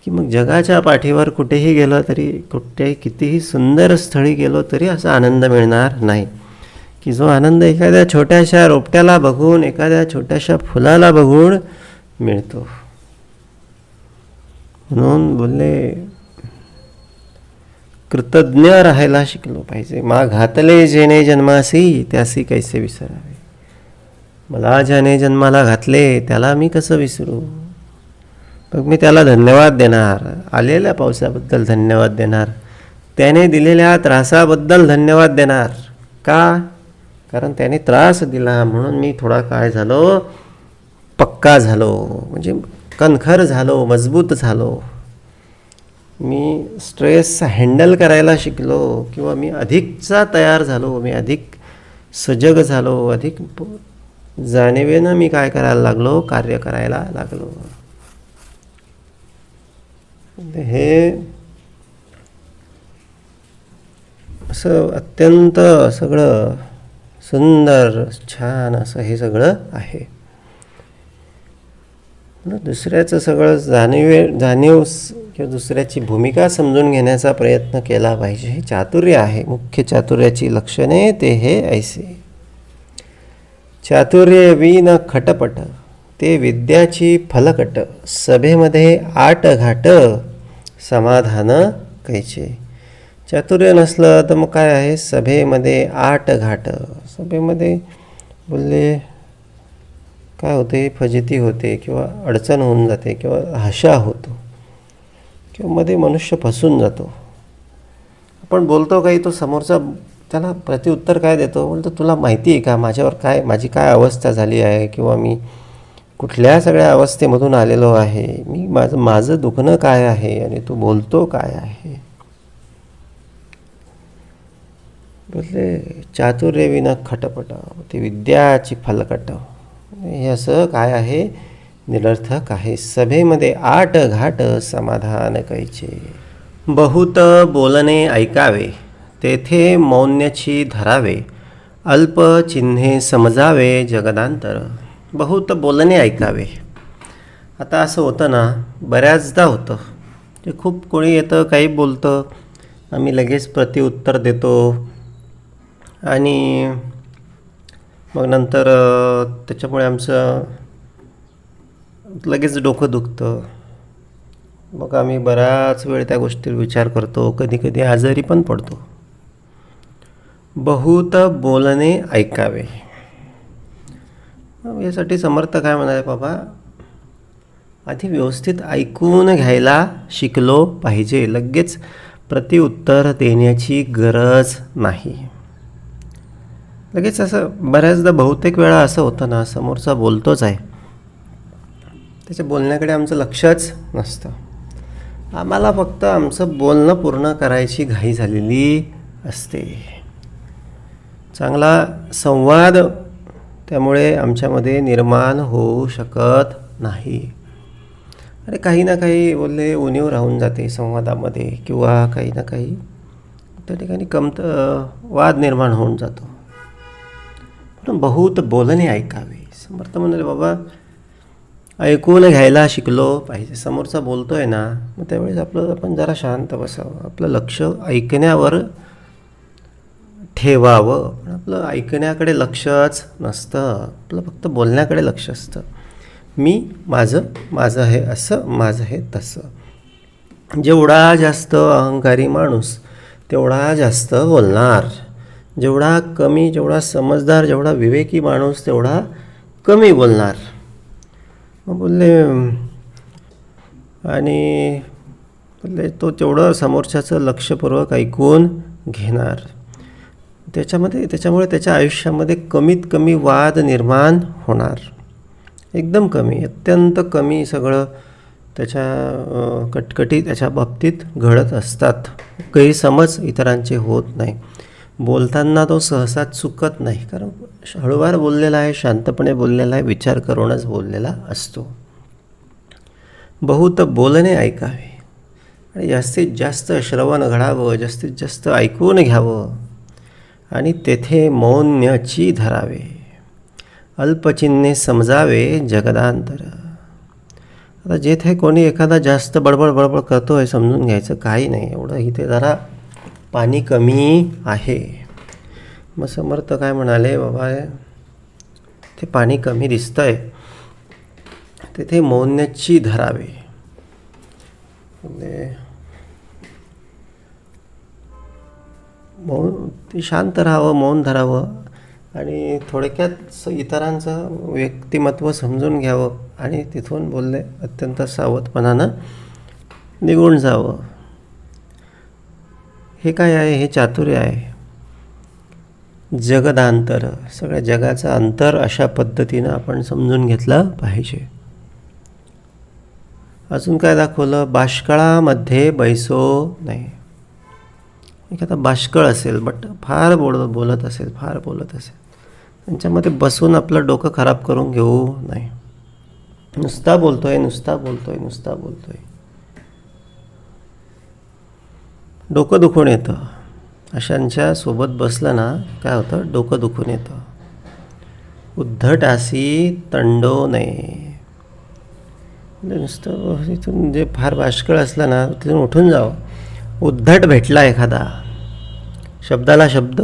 की मग जगाच्या पाठीवर कुठेही गेलं तरी, कुठेही कितीही सुंदर स्थळी गेलो तरी असा आनंद मिळणार नाही की जो आनंद एखाद्या छोट्याशा रोपट्याला बघून, एखाद्या छोट्याशा फुलाला बघून मिळतो. म्हणून बोलले, कृतज्ञ राहायला शिकलो पाहिजे. मा घातले जेणे जन्मासी, त्यासी कैसे विसरावे. मला ज्याने जन्माला घातले त्याला मी कसं विसरू. मग मी त्याला धन्यवाद देणार, आलेल्या पावसाबद्दल धन्यवाद देणार, त्याने दिलेल्या त्रासाबद्दल धन्यवाद देणार. का? कारण त्याने त्रास दिला म्हणून मी थोडा काय झालो, पक्का झालो, म्हणजे कणखर झालो, मजबूत झालो. मी स्ट्रेस हँडल करायला शिकलो किंवा मी अधिकचा तयार झालो, मी अधिक सजग झालो, अधिक जाणीवेनं मी काय करायला लागलो, कार्य करायला लागलो. हे असं अत्यंत सगळं सुंदर छान असं हे सगळं आहे. दुसऱ्याचं सगळं जाणीव किंवा दुसऱ्याची भूमिका समजून घेण्याचा प्रयत्न केला पाहिजे. हे चातुर्य आहे. मुख्य चातुर्याची लक्षणे ते हे ऐसे. चातुर्य विन खटपट, ते विद्याची फलकट. सभेमध्ये आट घाट, समाधान कैचे. चातुर्य नसलं तर मग काय आहे, सभेमध्ये आट घाट. सभेमध्ये बोलले काय होते, फजिती होते किंवा अडचण होऊन जाते किंवा हशा होतो किंवा मध्ये मनुष्य फसून जातो. आपण बोलतो काही, तो समोरचा त्याला प्रत्युत्तर काय देतो, बोलतो तुला माहिती आहे का माझ्यावर काय, माझी काय अवस्था झाली आहे किंवा मी कुठल्या सगळ्या अवस्थेमधून आलेलो आहे, मी माझं दुखणं काय आहे आणि तू बोलतो काय आहे. बोलले चातुर्य विना खटपट, ते विद्याची फलकट. हे असं काय आहे, निरर्थक आहे. सभेमध्ये आट घाट, समाधान कैचे. बहुत बोलणे ऐकावे, तेथे मौन्याची धरावे. अल्प चिन्हे समजावे, जगदांतर. बहुत बोलणे ऐकावे. आता असं होतं ना, बऱ्याचदा होतं ते खूप कोणी येतं, काही बोलतं, आम्ही लगेच प्रत्युत्तर देतो आणि मग नंतर त्याच्यामुळे आमचं लगेच डोकं दुखतं. मग आम्ही बराच वेळ त्या गोष्टीवर विचार करतो, कधी कधी आजारी पण पडतो. बहुत बोलणे ऐकावे. यासाठी समर्थ काय म्हणाले, बाबा आधी व्यवस्थित ऐकून घ्यायला शिकलो पाहिजे. लगेच प्रत्युत्तर देण्याची गरज नाही. लगेच असं बऱ्याचदा बहुतेक वेळा असं होतं ना, समोरचा बोलतोच आहे, त्याच्या बोलण्याकडे आमचं लक्षच नसतं. आम्हाला फक्त आमचं बोलणं पूर्ण करायची घाई झालेली असते. चांगला संवाद त्यामुळे आमच्यामध्ये निर्माण होऊ शकत नाही. अरे काही ना काही बोलले उणीव राहून जाते संवादामध्ये किंवा काही ना काही त्या ठिकाणी वाद निर्माण होऊन जातो. पण बहुत बोलणे ऐकावे. समर्थ म्हणाले, बाबा ऐकून घ्यायला शिकलो पाहिजे. समोरचा बोलतो आहे ना, मग त्यावेळेस आपण जरा शांत बसावं, आपलं लक्ष ऐकण्यावर ठेवावं. पण आपलं ऐकण्याकडे लक्षच नसतं, आपलं फक्त बोलण्याकडे लक्ष असतं. मी माझं माझं आहे असं, माझं आहे तसं. जेवढा जास्त अहंकारी माणूस तेवढा जास्त बोलणार, जेवढा समजदार, जेवढा विवेकी माणूस तेवढा कमी बोलणार. मग बोलले आणि बोलले तो तेवढं समोरच्याचं लक्षपूर्वक ऐकून घेणार. त्याच्यामुळे त्याच्या आयुष्यामध्ये कमीत कमी वाद निर्माण होणार. एकदम कमी, अत्यंत कमी सगळं त्याच्या कटकटी त्याच्या बाबतीत घडत असतात. गैरसमज इतरांचे होत नाही. बोलताना तो सहसा चुकत नाही, कारण हळूवार बोललेला आहे, शांतपणे बोललेला आहे, विचार करूनच बोललेला असतो. बहुत बोलणे ऐकावे आणि जास्तीत जास्त श्रवण घडावं, जास्तीत जास्त ऐकून घ्यावं आणि तेथे मौन्याची धरावे. अल्पचिन्हे समजावे जगदांतर. आता जेथे कोणी एखादा जास्त बडबड करतो आहे समजून घ्यायचं, काही नाही, एवढं इथे जरा पाणी कमी आहे. मग समर्थ काय म्हणाले, बाबा ते पाणी कमी दिसतं आहे, तेथे मौन्याची धरावे. ते शांत राहावं, मौन धरावं आणि थोडक्यात इतरांचं व्यक्तिमत्व समजून घ्यावं आणि तिथून बोलले अत्यंत सावधपणानं निघून जावं. हे काय आहे, हे चातुर्य आहे. जगदांतर, सगळ्या जगाचं अंतर अशा पद्धतीनं आपण समजून घेतलं पाहिजे. अजून काय दाखवलं, बाष्कळामध्ये बैसो नाही. एखादा बाष्कळ असेल, बट फार बोलत असेल, त्यांच्यामध्ये बसून आपलं डोकं खराब करून घेऊ नाही. नुसता बोलतोय, डोकं दुखून येतं. अशांच्या सोबत बसलं ना काय होतं, डोकं दुखून येतं. उद्धटासी तंडो नये. नुसतं इथून जे फार बाष्कळ असलं ना तिथून उठून जावं. उद्धट भेटला एखादा, शब्दाला शब्द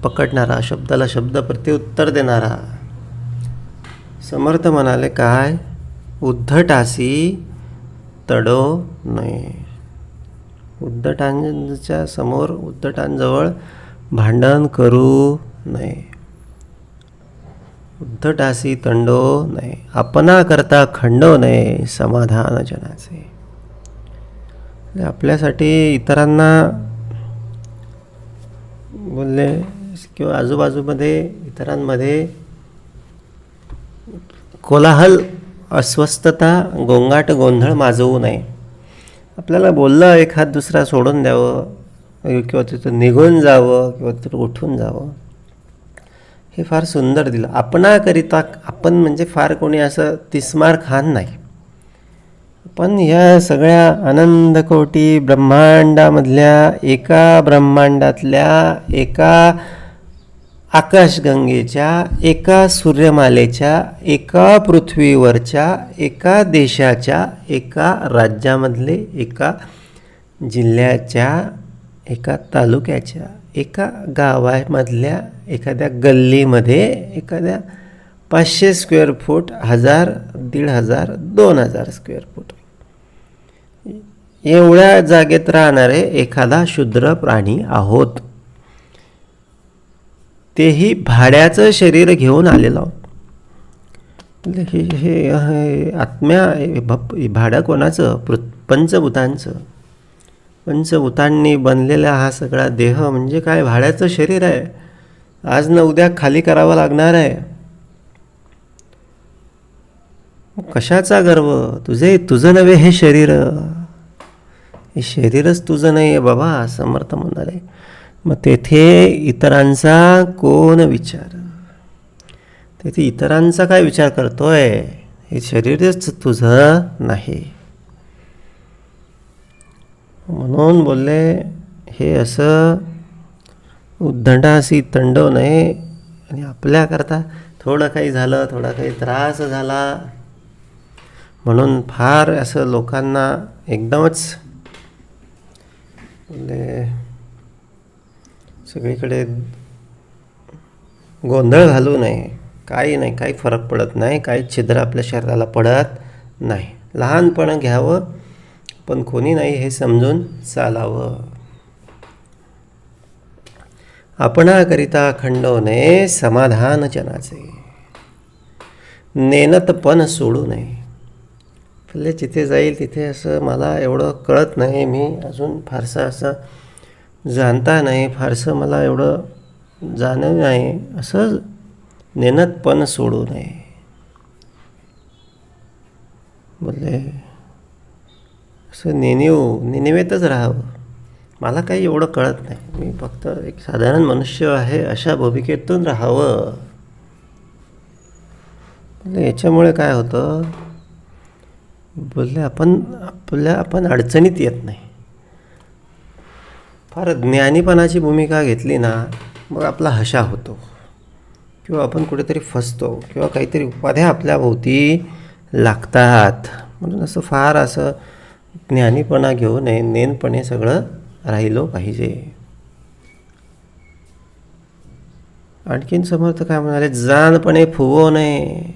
पकडणारा, शब्दाला शब्द प्रत्युत्तर देणारा. समर्थ म्हणाले काय, उद्धटासी तडो नये. उद्धटांच्या समोर, उद्धटांजवळ भांडण करू नये. उद्धटासी तंडो नये. आपणा करता खंडो नये समाधान जनाचे. आपल्यासाठी इतरांना बोलले किंवा आजूबाजूमध्ये इतरांमध्ये कोलाहल, अस्वस्थता, गोंगाट, गोंधळ माजवू नये. आपल्याला बोललं एखाद दुसरा सोडून द्यावं किंवा तिथं निघून जावं किंवा तिथं उठून जावं. हे फार सुंदर दिलं. आपणाकरिता, आपण म्हणजे फार कोणी असं तिस्मार खान नाही, पण ह्या सगळ्या आनंदकोटी ब्रह्मांडामधल्या एका ब्रह्मांडातल्या एका आकाशगंगेच्या, एका सूर्यमालेच्या, एका पृथ्वीवरच्या, एका देशाच्या, एका राज्यामधले, एका जिल्ह्याच्या, एका तालुक्याच्या, एका गावामधल्या एखाद्या गल्लीमध्ये, एखाद्या 500 स्क्वेअर फूट, 1000, 1500, 2000 स्क्वेअर फूट एवढ्या जागेत राहणारे एखादा शूद्र प्राणी आहोत. तेही भाड्याचं शरीर घेऊन आलेलो आहोत. हे आत्म्या भाडं कोणाचं, पंचभूतांचं. पंचभूतांनी बनलेला हा सगळा देह म्हणजे काय, भाड्याचं शरीर आहे. आज न उद्या खाली करावं लागणार आहे. कशाचा गर्व, तुझं नव्हे हे शरीर, हे शरीरच तुझं नाही आहे बाबा, समर्थ म्हणाले. मग तेथे इतरांचा कोण विचार, तेथे इतरांचा काय विचार करतोय, हे शरीरच तुझं नाही. म्हणून बोलले हे असं उद्धटासी तंडो नये. आणि आपल्याकरता थोडं काही झालं, थोडा काही त्रास झाला म्हणून फार असं लोकांना एकदमच बोलले सगळीकडे गोंधळ घालू नये. काही नाही, काही फरक पडत नाही, काही छिद्र आपल्या शरीराला पडत नाही. लहानपण घ्यावं, पण कोणी नाही हे समजून चालावं. आपणाकरिता खंडो नये समाधान जनाचे, नेनतपण सोडू नये. पहिले जिथे जाईल तिथे असं मला एवढं कळत नाही, मी अजून फारसं असं जाणता नाही, फारसं मला एवढं जाणं नाही, असं नेनतपण सोडू नये. बोलले असं नेनिवेतच राहावं. मला काही एवढं कळत नाही, मी फक्त एक साधारण मनुष्य आहे, अशा भूमिकेतून राहावं. बोलले याच्यामुळे काय होतं, बोलले आपण अडचणीत येत नाही. फार ज्ञानीपणाची भूमिका घेतली ना, मग आपला हशा होतो किंवा आपण कुठेतरी फसतो किंवा काहीतरी उपाध्या आपल्या भोवती लागतात. म्हणून असं फार असं ज्ञानीपणा घेऊ नये, नेनपणे सगळं राहिलो पाहिजे. आणखीन समर्थ काय म्हणाले, जानपणे फुगो नये.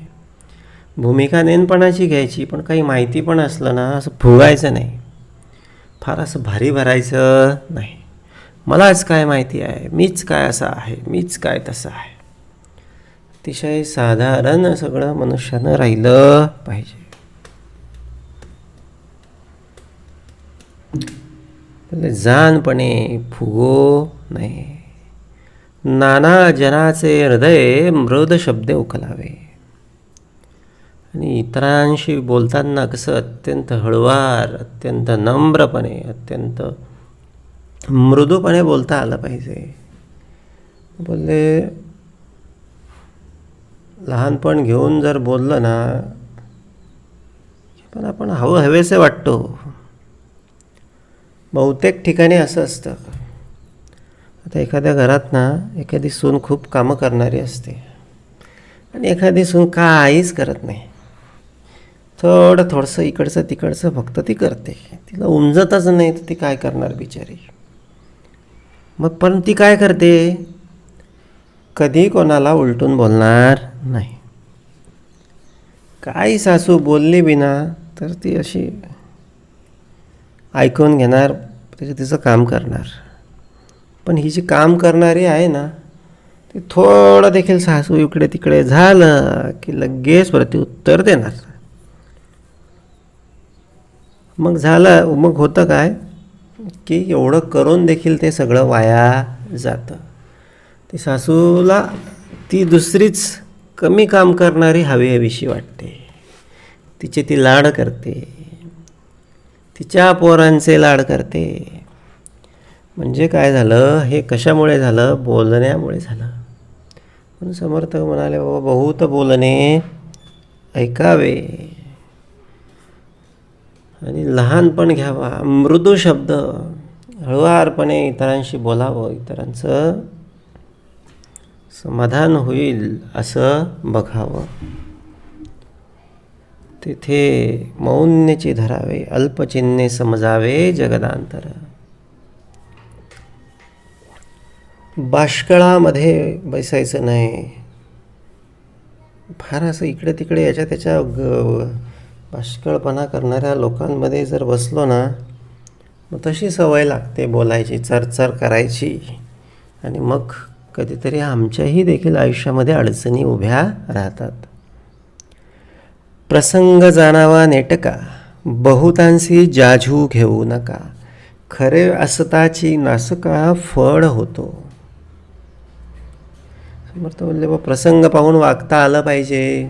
भूमिका नेनपणाची घ्यायची, पण काही माहिती पण असलं ना असं फुगायचं नाही, फार असं भारी भरायचं नाही. मलाच काय माहिती आहे, मीच काय असा आहे, मीच काय तसं आहे. अतिशय साधारण सगळं मनुष्यानं राहिलं पाहिजे. जानपणे फुगो नये. नाना जनाचे हृदय मृद शब्दे उकलावे. आणि इतरांशी बोलताना कसं अत्यंत हळुवार, अत्यंत नम्रपणे, अत्यंत मृदूपणे बोलता आलं पाहिजे. बोलले लहानपण घेऊन जर बोललं ना, पण आपण हवेसे वाटतो. बहुतेक ठिकाणी असं असतं. आता एखाद्या घरात ना एखादी सून खूप कामं करणारी असते आणि एखादी सून काहीच करत नाही, थोडंसं इकडचं तिकडचं फक्त ती करते. तिला उमजतच नाही तर ती काय करणार बिचारी. मग पण ती काय करते, कधी कोणाला उलटून बोलणार नाही. काही सासू बोलली बिना तर ती अशी ऐकून घेणार, तिचं काम करणार. पण ही जी काम करणारी आहे ना, ती थोडं देखील सासू इकडे तिकडे झालं की लगेच प्रत्युत्तर देणार. मग मग होतं काय की एवढं करून देखील ते सगळं वाया जातं. ती सासूला ती दुसरीच कमी काम करणारी हवीशी वाटते. तिचे ती लाड करते, तिच्या पोरांचे लाड करते. म्हणजे काय झालं, हे कशामुळे झालं, बोलण्यामुळे झालं. म्हणून समर्थ म्हणाले, बाबा बहुत बोलणे ऐकावे आणि लहानपण घ्यावा, मृदू शब्द, हळुवारपणे इतरांशी बोलावं, इतरांचं समाधान होईल असं बघावं. तिथे मौन्याची धरावे, अल्पचिन्हे समजावे जगदांतर. बाष्कळामध्ये बसायचं नाही. फार असं इकडे तिकडे याच्या त्याच्या बाष्कळपणा करणाऱ्या लोकांमध्ये जर बसलो ना, मग तशी सवय लागते बोलायची, चरचर करायची. आणि मग कधीतरी आमच्याही देखील आयुष्यामध्ये अडचणी उभ्या राहतात. प्रसंग जाणावा नेटका, बहुतांशी जाझू घेऊ नका. खरे असताची नासका फळ होतो. समर्थ बोलले, बा प्रसंग पाहून वागता आलं पाहिजे.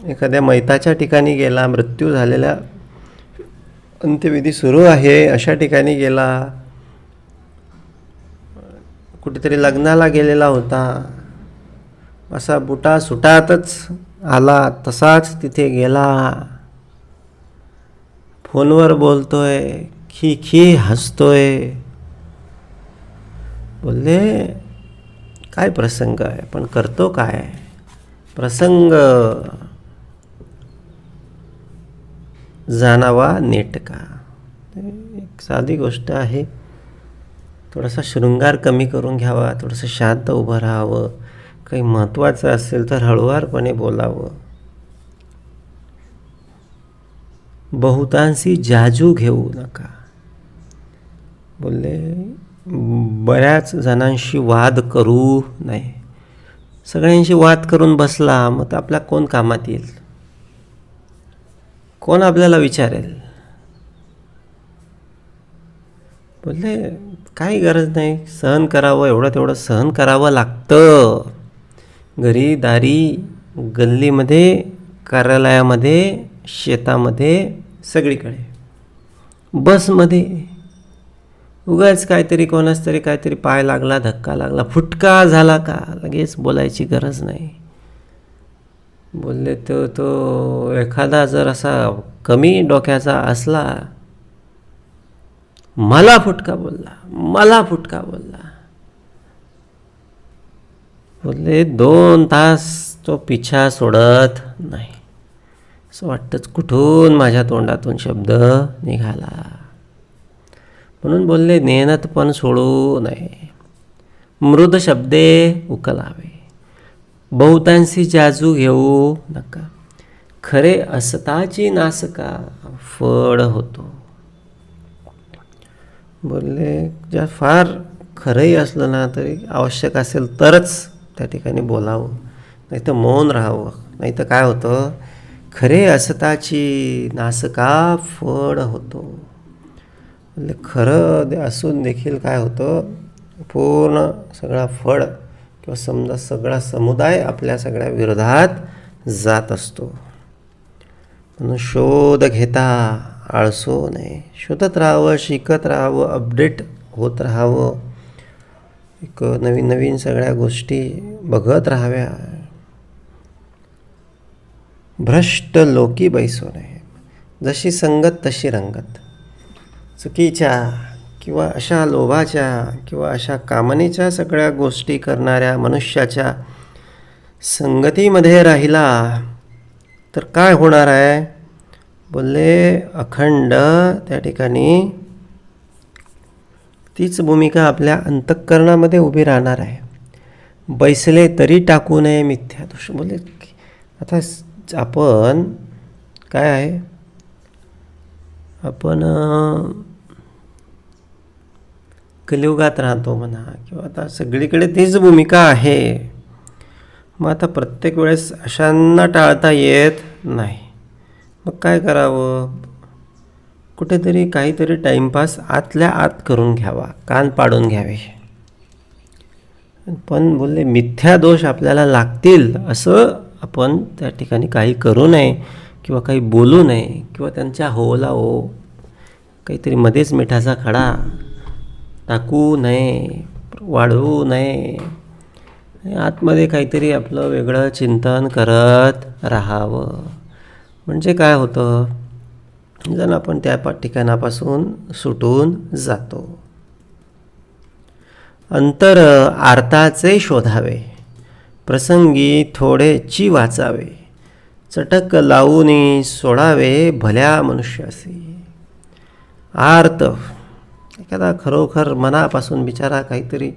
एखाद्या मैताच्या ठिकाणी गेला, मृत्यू झालेला, अंत्यविधी सुरू आहे अशा ठिकाणी गेला, कुठेतरी लग्नाला गेलेला होता, असा बुटा सुटातच आला, तसाच तिथे गेला, फोनवर बोलतोय, खी खी हसतोय. बोलले काय प्रसंग आहे, पण करतो काय. प्रसंग जाणावा नेटका. एक साधी गोष्ट आहे. थोडासा शृंगार कमी करून घ्यावा, थोडंसं शांत उभं राहावं. काही महत्त्वाचं असेल तर हळुवारपणे बोलावं. बहुतांशी जाजू घेऊ नका. बोलले बऱ्याच जणांशी वाद करू नये. सगळ्यांशी वाद करून बसला मग तर आपल्या कोण कामात येईल, कोण आपल्याला विचारेल. बोलले काही गरज नाही, सहन करावं, एवढं तेवढं सहन करावं लागतं. घरी दारी गल्लीमध्ये कार्यालयामध्ये शेतामध्ये सगळीकडे बसमध्ये उगाच काहीतरी कोणाच तरी काहीतरी पाय लागला, धक्का लागला, फुटका झाला का लगेच बोलायची गरज नाही. बोलले तो एखादा जर असा कमी डोक्याचा असला, मला फुटका बोलला. बोलले 2 तास तो पिछा सोडत नाही. असं वाटतंच कुठून माझ्या तोंडातून शब्द निघाला. म्हणून बोलले नेहनत पण सोडू नये, मृद शब्दे उकलावे, बहुतांशी जाजू घेऊ नका, खरे असताची नासका फळ होतो. बोलले ज्या फार खरंही असलं ना तरी आवश्यक असेल तरच त्या ठिकाणी बोलावं, नाही तर मौन राहावं. नाही तर काय होतं, खरे असताची नासका फळ होतो. म्हणजे खरं असून देखील काय होतं, पूर्ण सगळा फळ किंवा समजा सगळा समुदाय आपल्या सगळ्या विरोधात जात असतो. म्हणून शोध घेता आळसो नये. शोधत राहावं, शिकत राहावं, अपडेट होत राहावं, एक नवीन नवीन सगळ्या गोष्टी बघत राहाव्या. भ्रष्ट लोकी बैसो नये. जशी संगत तशी रंगत. चुकीच्या किंवा अशा लोभाच्या किंवा अशा कामनेच्या सगळ्या गोष्टी करणाऱ्या मनुष्याच्या संगतीमध्ये राहिला तर काय होणार आहे. बोलले अखंड त्या ठिकाणी तीच भूमिका आपल्या अंतःकरणामध्ये उभी राहणार आहे. बैसले तरी टाकू नये मिथ्या दोष. बोलले आता आपण काय आहे, आपण कलियुगात राहतो म्हणा किंवा आता सगळीकडे तीच भूमिका आहे. मग आता प्रत्येक वेळेस अशांना टाळता येत नाही. मग काय करावं, कुठेतरी काहीतरी टाईमपास आतल्या आत करून घ्यावा, कान पाडून घ्यावे. पण बोलले मिथ्या दोष आपल्याला लागतील असं आपण त्या ठिकाणी काही करू नये किंवा काही बोलू नये किंवा त्यांच्या होला हो काहीतरी मध्येच मिठाचा खडा टाकू नये, वाढवू नये. आतमध्ये काहीतरी आपलं वेगळं चिंतन करत राहावं. म्हणजे काय होतं, जण आपण त्या ठिकाणापासून सुटून जातो. अंतर आर्ताचे शोधावे, प्रसंगी थोडेची वाचावे, चटक लावून सोडावे भल्या मनुष्यासी. आर्त एखादा खरोखर मनापासून बिचारा काहीतरी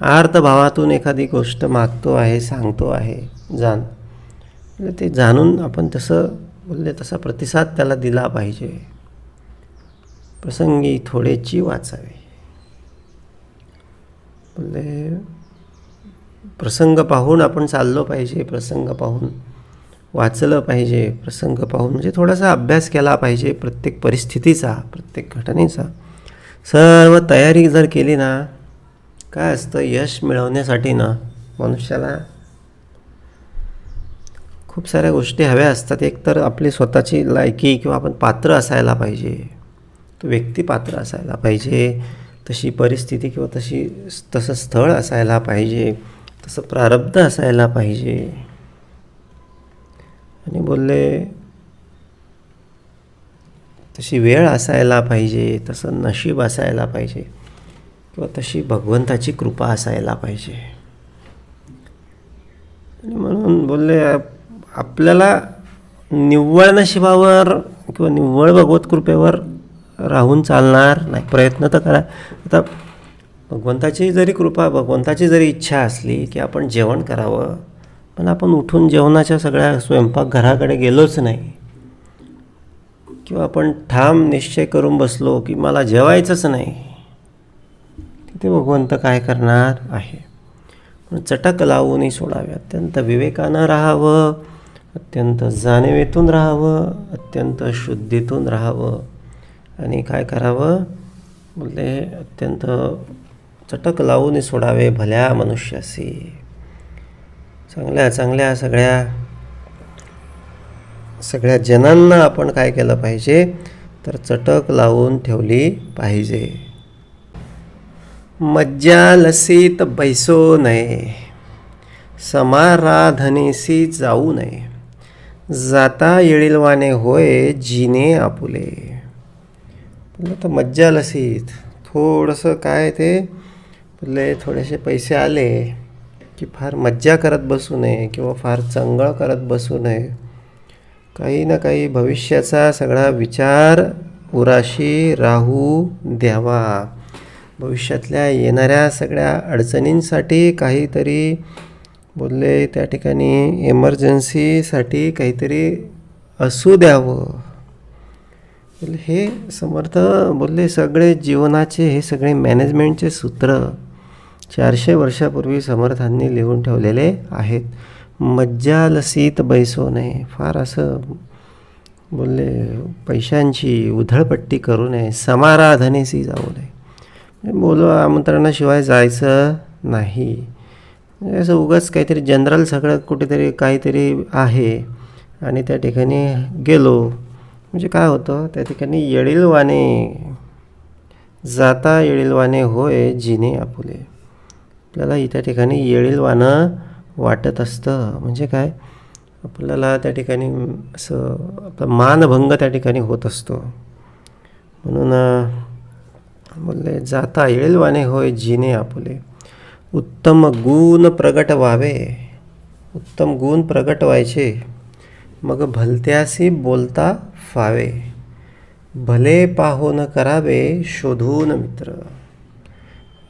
आर्त भावातून एखादी गोष्ट मागतो आहे, सांगतो आहे, म्हणजे ते जाणून आपण तसं बोलले तसा प्रतिसाद त्याला दिला पाहिजे. प्रसंगी थोडेची वाचावे. बोलले प्रसंग पाहून आपण चाललो पाहिजे, प्रसंग पाहून वाचलं पाहिजे, प्रसंग पाहून म्हणजे थोडासा अभ्यास केला पाहिजे प्रत्येक परिस्थितीचा, प्रत्येक घटनेचा. सर्व तयारी जर केली ना, काय असतं, यश मिळवण्यासाठी ना मनुष्याला खूप साऱ्या गोष्टी हव्या असतात. एक तर आपली स्वतःची लायकी किंवा आपण पात्र असायला पाहिजे, तो व्यक्ती पात्र असायला पाहिजे, तशी परिस्थिती किंवा तसं स्थळ असायला पाहिजे, तसं प्रारब्ध असायला पाहिजे. आणि बोलले तशी वेळ असायला पाहिजे, तसं नशीब असायला पाहिजे किंवा तशी भगवंताची कृपा असायला पाहिजे. आणि म्हणून बोलले आपल्याला निव्वळ नशिबावर किंवा निव्वळ भगवत कृपेवर राहून चालणार नाही. प्रयत्न तर करा. आता भगवंताची जरी कृपा, भगवंताची जरी इच्छा असली की आपण जेवण करावं, पण आपण उठून जेवणाच्या सगळ्या स्वयंपाकघराकडे गेलोच नाही, किंवा आपण ठाम निश्चय करून बसलो की मला जेवायचंच नाही, तिथे भगवंत काय करणार आहे? पण चटक लावूनही सोडावे. अत्यंत विवेकानं राहावं, अत्यंत जाणीवेतून राहावं, अत्यंत शुद्धीतून राहावं. आणि काय करावं? बोलले अत्यंत चटक लावूनही सोडावे भल्या मनुष्यासी. चांगल्या चांगल्या सगळ्या जनांना आपण काय केलं पाहिजे? तर चटक लावून ठेवली पाहिजे. मज्जा लसीत बैसो नये, समाराधनेसी जाऊ नये, जाता येळीलवाने होय जिने आपुले. तर मज्जा लसीत, थोडंसं काय ते बोलले, थोडेसे पैसे आले की फार मज्जा करत बसू नये किंवा फार चंगळ करत बसू नये. काही ना काही भविष्याचा सगळा विचार उराशी राहू द्यावा. भविष्यातल्या येणाऱ्या सगळ्या अडचणींसाठी काहीतरी बोलले त्या ठिकाणी एमर्जन्सीसाठी काहीतरी असू द्यावं. बोलले हे समर्थ बोलले सगळे जीवनाचे हे सगळे मॅनेजमेंटचे सूत्र 400 वर्षापूर्वी समर्थांनी लिहून ठेवलेले आहेत. मज्जा लसीत बैसो नये, फार असं बोलले पैशांची उधळपट्टी करू नये, समाराधनेसी जाऊ नये, बोलवा आमंत्रणाशिवाय जायचं नाही. असं उगाच काहीतरी जनरल सगळं कुठेतरी काहीतरी आहे आणि त्या ठिकाणी गेलो म्हणजे काय होतं? त्या ठिकाणी येळीलवाने, जाता येळीलवाने होय जिने आपुले. आपल्याला त्या ठिकाणी येळीलवानं वाटत असतं. म्हणजे काय? आपल्याला त्या ठिकाणी असं आपला मानभंग त्या ठिकाणी होत असतो. म्हणून बोलले जाता येळीलवाने होय जिने आपुले. उत्तम गुण प्रगट व्हावे, उत्तम गुण प्रगट व्हायचे, मग भलत्यासी बोलता फावे, भले पाहोन करावे शोधून मित्र.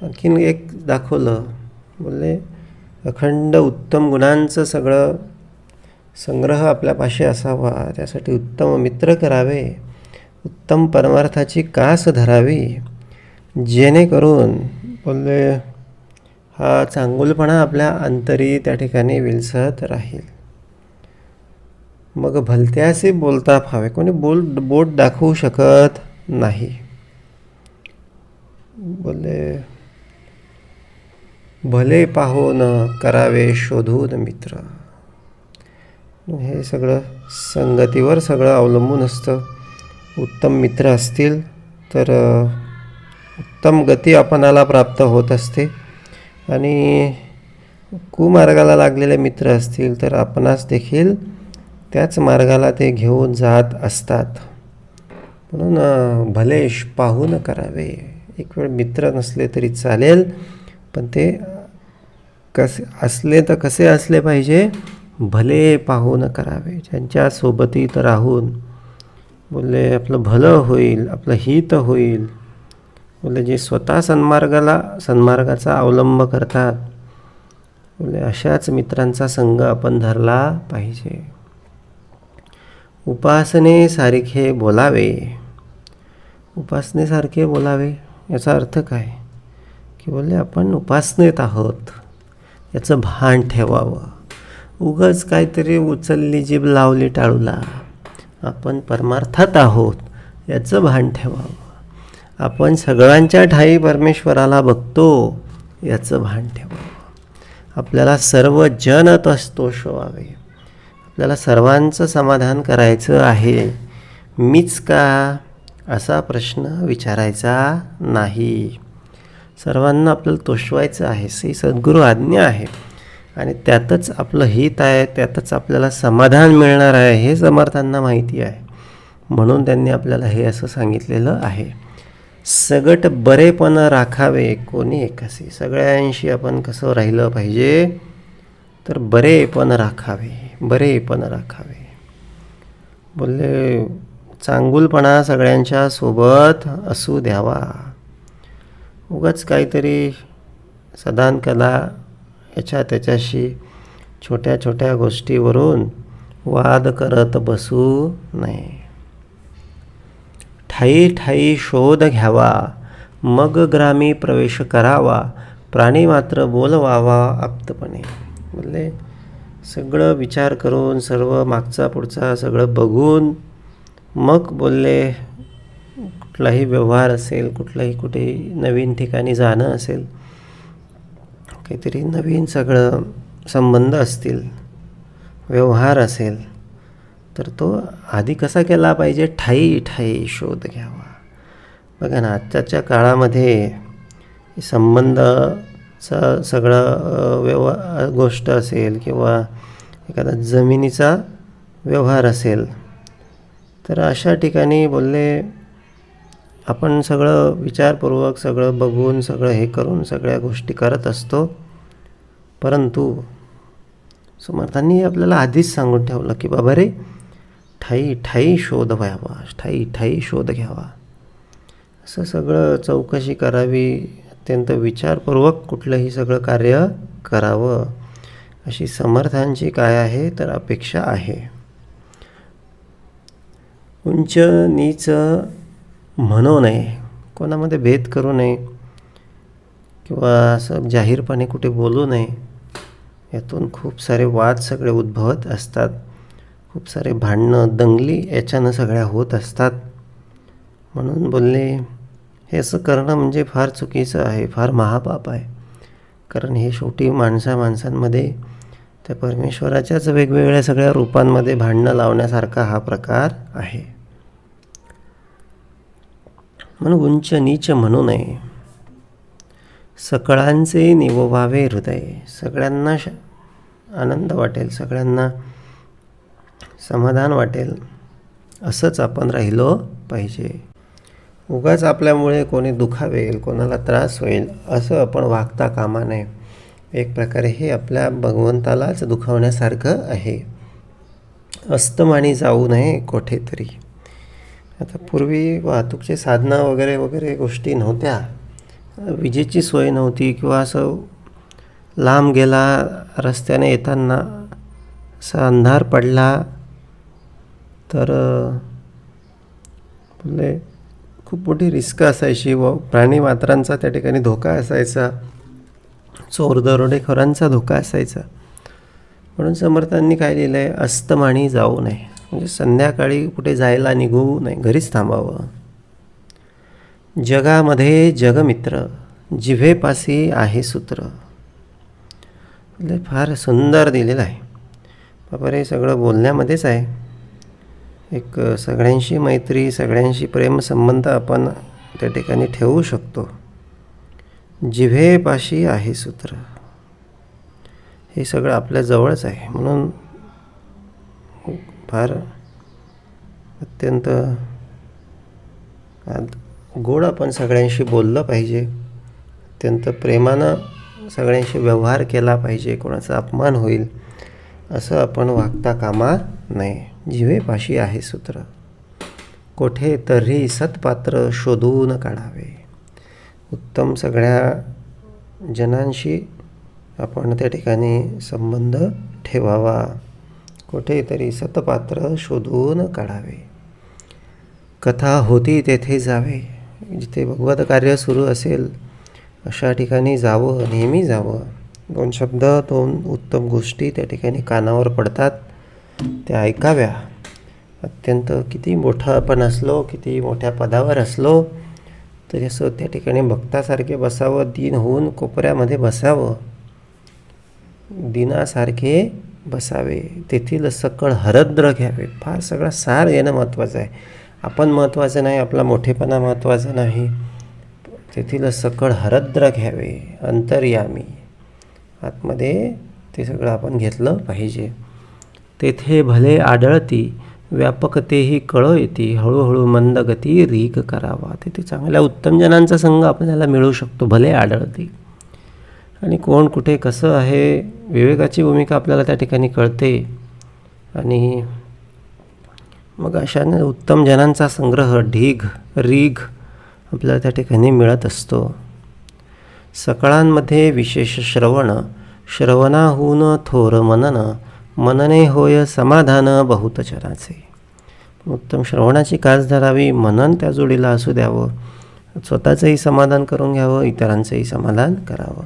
आणखीन एक दाखवलं, बोलले अखंड उत्तम गुणांचं सगळं संग्रह आपल्यापाशी असावा, त्यासाठी उत्तम मित्र करावे, उत्तम परमार्थाची कास धरावी, जेणेकरून बोलले हा चांगुलपणा आपल्या अंतरी त्या ठिकाणी विलसत राहील. मग भलत्यासी बोलता फावे, कोणी बोट दाखवू शकत नाही. बोलले भले पाहोन करावे शोधून मित्र. हे सगळं संगतीवर सगळं अवलंबून असतं. उत्तम मित्र असतील तर उत्तम गती आपणाला प्राप्त होत असते, आणि कुमार्गाला लागलेले मित्र असतील तर आपणास देखील त्याच मार्गाला ते घेऊन जात असतात. म्हणून भले पाहून करावे. एक वेळ मित्र नसले तरी चालेल, पण ते कसे असले तर कसे असले पाहिजे? भले पाहून करावे, ज्यांच्या सोबतीत राहून बोलले आपलं भलं होईल, आपलं हित होईल. बोलले जे स्वतः सन्मार्गाचा अवलंब करतात, बोलले अशाच मित्रांचा संग आपण धरला पाहिजे. उपासनेसारखे बोलावे, उपासनेसारखे बोलावे याचा अर्थ काय? की बोलले आपण उपासनेत आहोत याचं भान ठेवावं. उगाच काहीतरी उचलली जीभ लावली टाळूला, आपण परमार्थात आहोत याचं भान ठेवावं. आपण सगळ्यांच्या ठाई परमेश्वराला बघतो याचं भान ठेवावं. आपल्याला सर्व जन तोष व्हावे, आपल्याला सर्वांचं समाधान करायचं आहे. मीच का असा प्रश्न विचारायचा नाही. सर्वांना आपल्याला तोषवायचं आहे, ही सद्गुरू आज्ञा आहे, आणि त्यातच आपलं हित आहे, त्यातच आपल्याला समाधान मिळणार आहे हे समर्थांना माहिती आहे. म्हणून त्यांनी आपल्याला हे असं सांगितलेलं आहे. सगट बरेपण राखावे कोणी एकासी. सगळ्यांशी आपण कसं राहिलं पाहिजे? तर बरेपण राखावे, बरेपण राखावे. बोलले चांगुलपणा सगळ्यांच्या सोबत असू द्यावा. उगाच काहीतरी सदानकदा त्याच्याशी छोट्या छोट्या गोष्टीवरून वाद करत बसू नये. ठायी ठायी शोध घ्यावा, मग ग्रामी प्रवेश करावा, प्राणी मात्र बोलवावा आप्तपणे. बोलले सगळं विचार करून, सर्व मागचा पुढचा सगळं बघून मग बोलले कुठलाही व्यवहार असेल, कुठे नवीन ठिकाणी जाणं असेल, काहीतरी नवीन सगळं संबंध असतील, व्यवहार असेल, तर तो आधी कसा केला पाहिजे? ठायी ठायी शोध घ्यावा. बघा ना, आत्ताच्या काळामध्ये संबंधाचा सगळा गोष्ट असेल किंवा एखादा जमिनीचा व्यवहार असेल, तर अशा ठिकाणी बोलले आपण सगळं विचारपूर्वक सगळं बघून सगळं हे करून सगळ्या गोष्टी करत असतो. परंतु समर्थांनी आपल्याला आधीच सांगून ठेवलं की बाबा रे, ठायी ठायी शोध घ्यावा, ठायी ठायी शोध घ्यावा. असं सगळं चौकशी करावी, अत्यंत विचारपूर्वक कुठलंही सगळं कार्य करावं, अशी समर्थांची काय आहे तर अपेक्षा आहे. उंच नीच म्हणू नये, कोणामध्ये भेद करू नये किंवा असं जाहीरपणे कुठे बोलू नये. यातून खूप सारे वाद सगळे उद्भवत असतात, खूप सारे भांडणं दंगली याच्यानं सगळ्या होत असतात. म्हणून बोलले हे असं करणं म्हणजे फार चुकीचं आहे, फार महापाप आहे. कारण हे शेवटी माणसांमध्ये त्या परमेश्वराच्याच वेगवेगळ्या सगळ्या रूपांमध्ये भांडणं लावण्यासारखा हा प्रकार आहे. म्हणून उंच नीच म्हणू नये. सकळांचे निववावे हृदय, सगळ्यांना आनंद वाटेल, सगळ्यांना समाधान वाटेल असंच आपण राहिलो पाहिजे. उगाच आपल्यामुळे कोणी दुखावेल, कोणाला त्रास होईल असं आपण वागता कामा नये. एक प्रकारे हे आपल्या भगवंतालाच दुखावण्यासारखं आहे. अस्तमानी जाऊ नये कोठेतरी. आता पूर्वी वाहतूकचे साधनं वगैरे गोष्टी नव्हत्या, विजेची सोय नव्हती किंवा असं लांब गेला रस्त्याने येताना असा अंधार पडला तर बोलले खूप मोठी रिस्क असायची व प्राणी मात्रांचा त्या ठिकाणी धोका असायचा, चोर दरोडेखोरांचा धोका असायचा. म्हणून समर्थांनी काय लिहिलं आहे? अस्तमानी जाऊ नये, म्हणजे संध्याकाळी कुठे जायला निघू नये, घरीच थांबावं. जगामध्ये जगमित्र, जिव्हेपासी आहे सूत्र. म्हणजे फार सुंदर दिलेलं आहे बाबा रे. सगळं बोलण्यामध्येच आहे. एक सगळ्यांशी मैत्री, सगळ्यांशी प्रेमसंबंध आपण त्या ठिकाणी ठेवू शकतो. जिव्हेपाशी आहे सूत्र, हे सगळं आपल्या जवळच आहे. म्हणून फार अत्यंत गोड आपण सगळ्यांशी बोललं पाहिजे, अत्यंत प्रेमानं सगळ्यांशी व्यवहार केला पाहिजे. कोणाचा अपमान होईल असं आपण वागता कामा नये. जिव्हेपाशी आहे सूत्र, कोठे तरी सत्पात्र शोधून काढावे. उत्तम सगळ्या जनांशी आपण त्या ठिकाणी संबंध ठेवावा, कोठेतरी सत्पात्र शोधून काढावे. कथा होती तेथे जावे, जिथे भगवत कार्य सुरू असेल अशा ठिकाणी जावं, नेहमी जावं. दोन शब्द, दोन उत्तम गोष्टी त्या ठिकाणी कानावर पडतात, त्या ऐकाव्या. अत्यंत किती मोठं आपण असलो, किती मोठ्या पदावर असलो तरी असं त्या ठिकाणी भक्तासारखे बसावं, दीन होऊन कोपऱ्यामध्ये बसावं, दिनासारखे बसावे. तेथील सकळ हरद्र घ्यावे. फार सगळा सार येणं महत्त्वाचं आहे. आपण महत्त्वाचं नाही, आपला मोठेपणा महत्त्वाचा नाही. तेथील सकळ हरद्र घ्यावे, अंतर्यामी आतमध्ये ते सगळं आपण घेतलं पाहिजे. तेथे भले आढळती व्यापकतेही कळो येती, हळूहळू मंदगती रीग करावा. तिथे चांगल्या उत्तम जनांचा संघ आपल्याला मिळू शकतो, भले आढळती. आणि कोण कुठे कसं आहे, विवेकाची भूमिका आपल्याला त्या ठिकाणी कळते. आणि मग अशाने उत्तम जनांचा संग्रह, रीग आपल्याला त्या ठिकाणी मिळत असतो. सकळांमध्ये विशेष श्रवण, श्रवणाहून थोर मनन, मनने होय समाधान बहुतचराचे. उत्तम श्रवणाची कास धरावी, मनन त्या जोडीला असू द्यावं, स्वतःचंही समाधान करून घ्यावं, इतरांचंही समाधान करावं.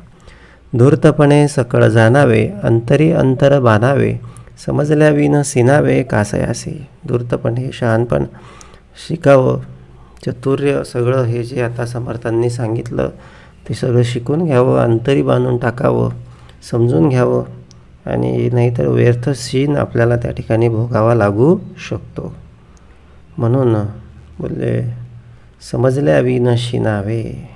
धूर्तपणे सकळ जाणावे, अंतरी अंतर बांधावे, समजल्या विन सिनावे कासयासे. धूर्तपणे शहाणपण शिकावं, चतुर्य सगळं हे जे आता समर्थांनी सांगितलं ते सगळं शिकून घ्यावं, अंतरी बांधून टाकावं, समजून घ्यावं, आणि नाहीतर व्यर्थ सीन आपल्याला त्या ठिकाणी भोगावा लागू शकतो. म्हणून बोलले समजल्या विन शिनावे.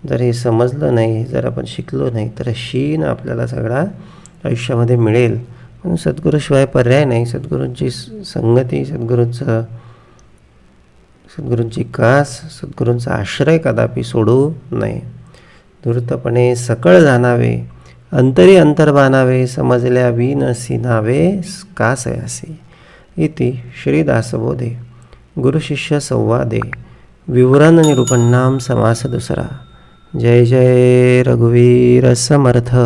जर हे समजलं नाही, जर आपण शिकलो नाही, तर शीन आपल्याला सगळा आयुष्यामध्ये मिळेल. म्हणून सद्गुरूशिवाय पर्याय नाही. सद्गुरूंची संगती, सद्गुरूंची कास, सद्गुरूंचा आश्रय कदापि सोडू नये. धूर्तपणे सकळ जाणावे, अंतरी अंतर बांधावे, समजल्या विन सिनावे कासयासे. इति श्रीदासबोधे गुरुशिष्य संवादे विवरण निरूपणाम समास दुसरा. जय जय रघुवीर समर्थ.